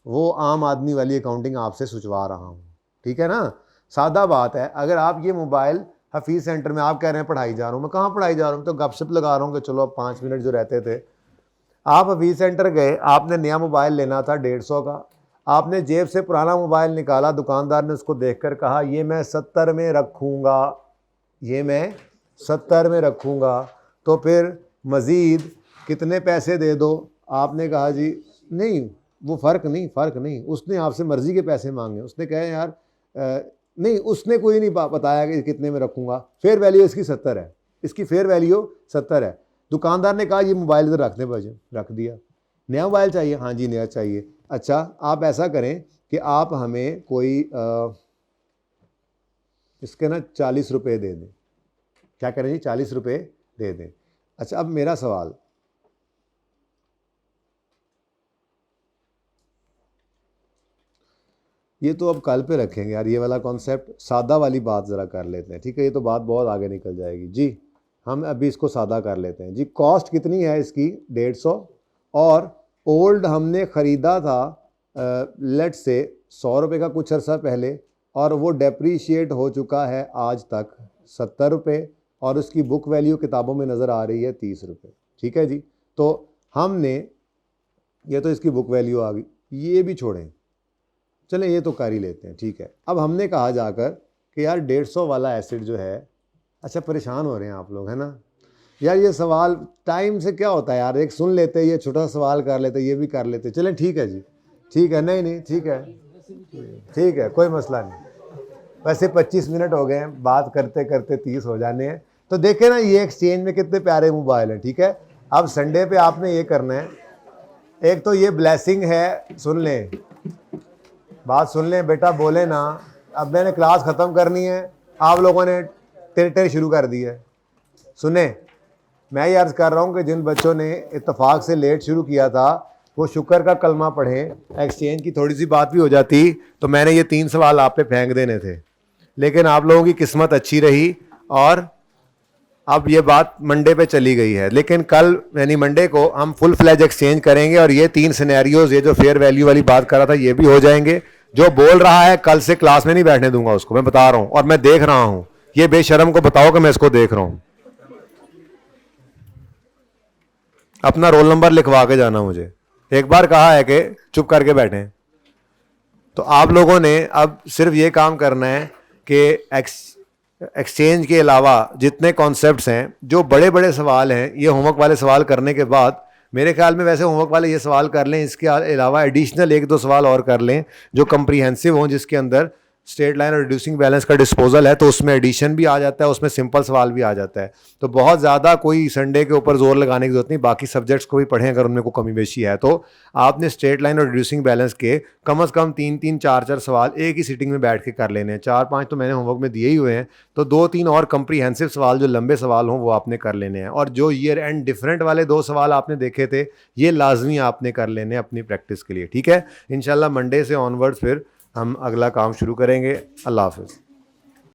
वो आम आदमी वाली अकाउंटिंग आपसे सुचवा रहा हूँ। ठीक है ना, सादा बात है। अगर आप ये मोबाइल हफीज़ सेंटर में, आप कह रहे हैं पढ़ाई जा रहा हूँ, मैं कहाँ पढ़ाई जा रहा हूँ, तो गपशप लगा रहा हूँ कि चलो अब 5 मिनट जो रहते थे। आप हफीज़ सेंटर गए, आपने नया मोबाइल लेना था 150 का, आपने जेब से पुराना मोबाइल निकाला, दुकानदार ने उसको देखकर कहा ये मैं 70 में रखूँगा, ये मैं 70 में रखूँगा, तो फिर मज़ीद कितने पैसे दे दो। आपने कहा जी नहीं, वो फ़र्क नहीं, उसने आपसे मर्ज़ी के पैसे मांगे। उसने कहा यार नहीं, उसने कोई नहीं बताया कि कितने में रखूँगा, फेयर वैल्यू इसकी 70 है, इसकी फेयर वैल्यू 70 है। दुकानदार ने कहा ये मोबाइल इधर रखने बजे, रख दिया। नया मोबाइल चाहिए? हाँ जी नया चाहिए। अच्छा आप ऐसा करें कि आप हमें कोई इसके ना 40 रुपये दे दें। क्या करें जी? 40 रुपये दे दें। अच्छा अब मेरा सवाल, ये तो अब कल पे रखेंगे यार, ये वाला कॉन्सेप्ट, सादा वाली बात ज़रा कर लेते हैं। ठीक है, ये तो बात बहुत आगे निकल जाएगी जी, हम अभी इसको सादा कर लेते हैं जी। कॉस्ट कितनी है इसकी? 150, और ओल्ड हमने ख़रीदा था लेट से 100 रुपये का कुछ अर्सा पहले, और वो डेप्रीशिएट हो चुका है आज तक 70 रुपये, और उसकी बुक वैल्यू किताबों में नज़र आ रही है 30 रुपये। ठीक है जी, तो हमने, ये तो इसकी बुक वैल्यू आ गई, ये भी छोड़ें, चलें ये तो कर ही लेते हैं। ठीक है, अब हमने कहा जाकर कि यार 150 वाला एसिड जो है, अच्छा परेशान हो रहे हैं आप लोग है ना यार, ये सवाल टाइम से क्या होता है यार, एक सुन लेते, ये छोटा सवाल कर लेते, ये भी कर लेते। चलें ठीक है जी, ठीक है, नहीं ठीक है, कोई मसला नहीं। वैसे 25 मिनट हो गए हैं, बात करते करते 30 हो जाने हैं। तो देखें ना ये एक्सचेंज में कितने प्यारे मोबाइल हैं। ठीक है, अब संडे पे आपने ये करना है, एक तो ये ब्लेसिंग है, सुन लें बात, सुन लें बेटा, बोले ना। अब मैंने क्लास ख़त्म करनी है, आप लोगों ने टेर शुरू कर दी है। सुने, मैं ये अर्ज़ कर रहा हूँ कि जिन बच्चों ने इत्तेफाक से लेट शुरू किया था वो शुक्र का कलमा पढ़ें। एक्सचेंज की थोड़ी सी बात भी हो जाती तो मैंने ये 3 सवाल आप पे फेंक देने थे, लेकिन आप लोगों की किस्मत अच्छी रही और अब ये बात मंडे पे चली गई है। लेकिन कल यानी मंडे को हम फुल फ्लैज एक्सचेंज करेंगे और ये 3 सिनेरियोज, ये जो फेयर वैल्यू वाली बात कर रहा था, ये भी हो जाएंगे। जो बोल रहा है कल से क्लास में नहीं बैठने दूंगा उसको, मैं बता रहा हूं, और मैं देख रहा हूं, ये बेशरम को बताओ कि मैं इसको देख रहा हूं। अपना रोल नंबर लिखवा के जाना मुझे, एक बार कहा है कि चुप करके बैठे। तो आप लोगों ने अब सिर्फ ये काम करना है कि एक्सचेंज के अलावा जितने कॉन्सेप्ट्स हैं, जो बड़े बड़े सवाल हैं, ये होमवर्क वाले सवाल करने के बाद, मेरे ख्याल में वैसे होमवर्क वाले ये सवाल कर लें, इसके अलावा एडिशनल 1-2 सवाल और कर लें जो कम्प्रीहेंसिव हों, जिसके अंदर स्ट्रेट लाइन और रिड्यूसिंग बैलेंस का डिस्पोजल है, तो उसमें एडिशन भी आ जाता है, उसमें सिंपल सवाल भी आ जाता है। तो बहुत ज़्यादा कोई संडे के ऊपर जोर लगाने की जरूरत नहीं, बाकी सब्जेक्ट्स को भी पढ़ें अगर उनमें कोई कमी बेशी है तो। आपने स्ट्रेट लाइन और रिड्यूसिंग बैलेंस के कम से कम 3-3, 4-4 सवाल एक ही सीटिंग में बैठ के कर लेने हैं। 4-5 तो मैंने होमवर्क में दिए ही हुए हैं, तो 2-3 और कम्प्रीहेंसिव सवाल जो लंबे सवाल हों वो आपने कर लेने हैं। और जो ईयर एंड डिफरेंट वाले 2 सवाल आपने देखे थे, ये लाजमी आपने कर लेने अपनी प्रैक्टिस के लिए। ठीक है, इंशाल्लाह मंडे से ऑनवर्ड्स फिर हम अगला काम शुरू करेंगे। अल्लाह हाफ़िज़।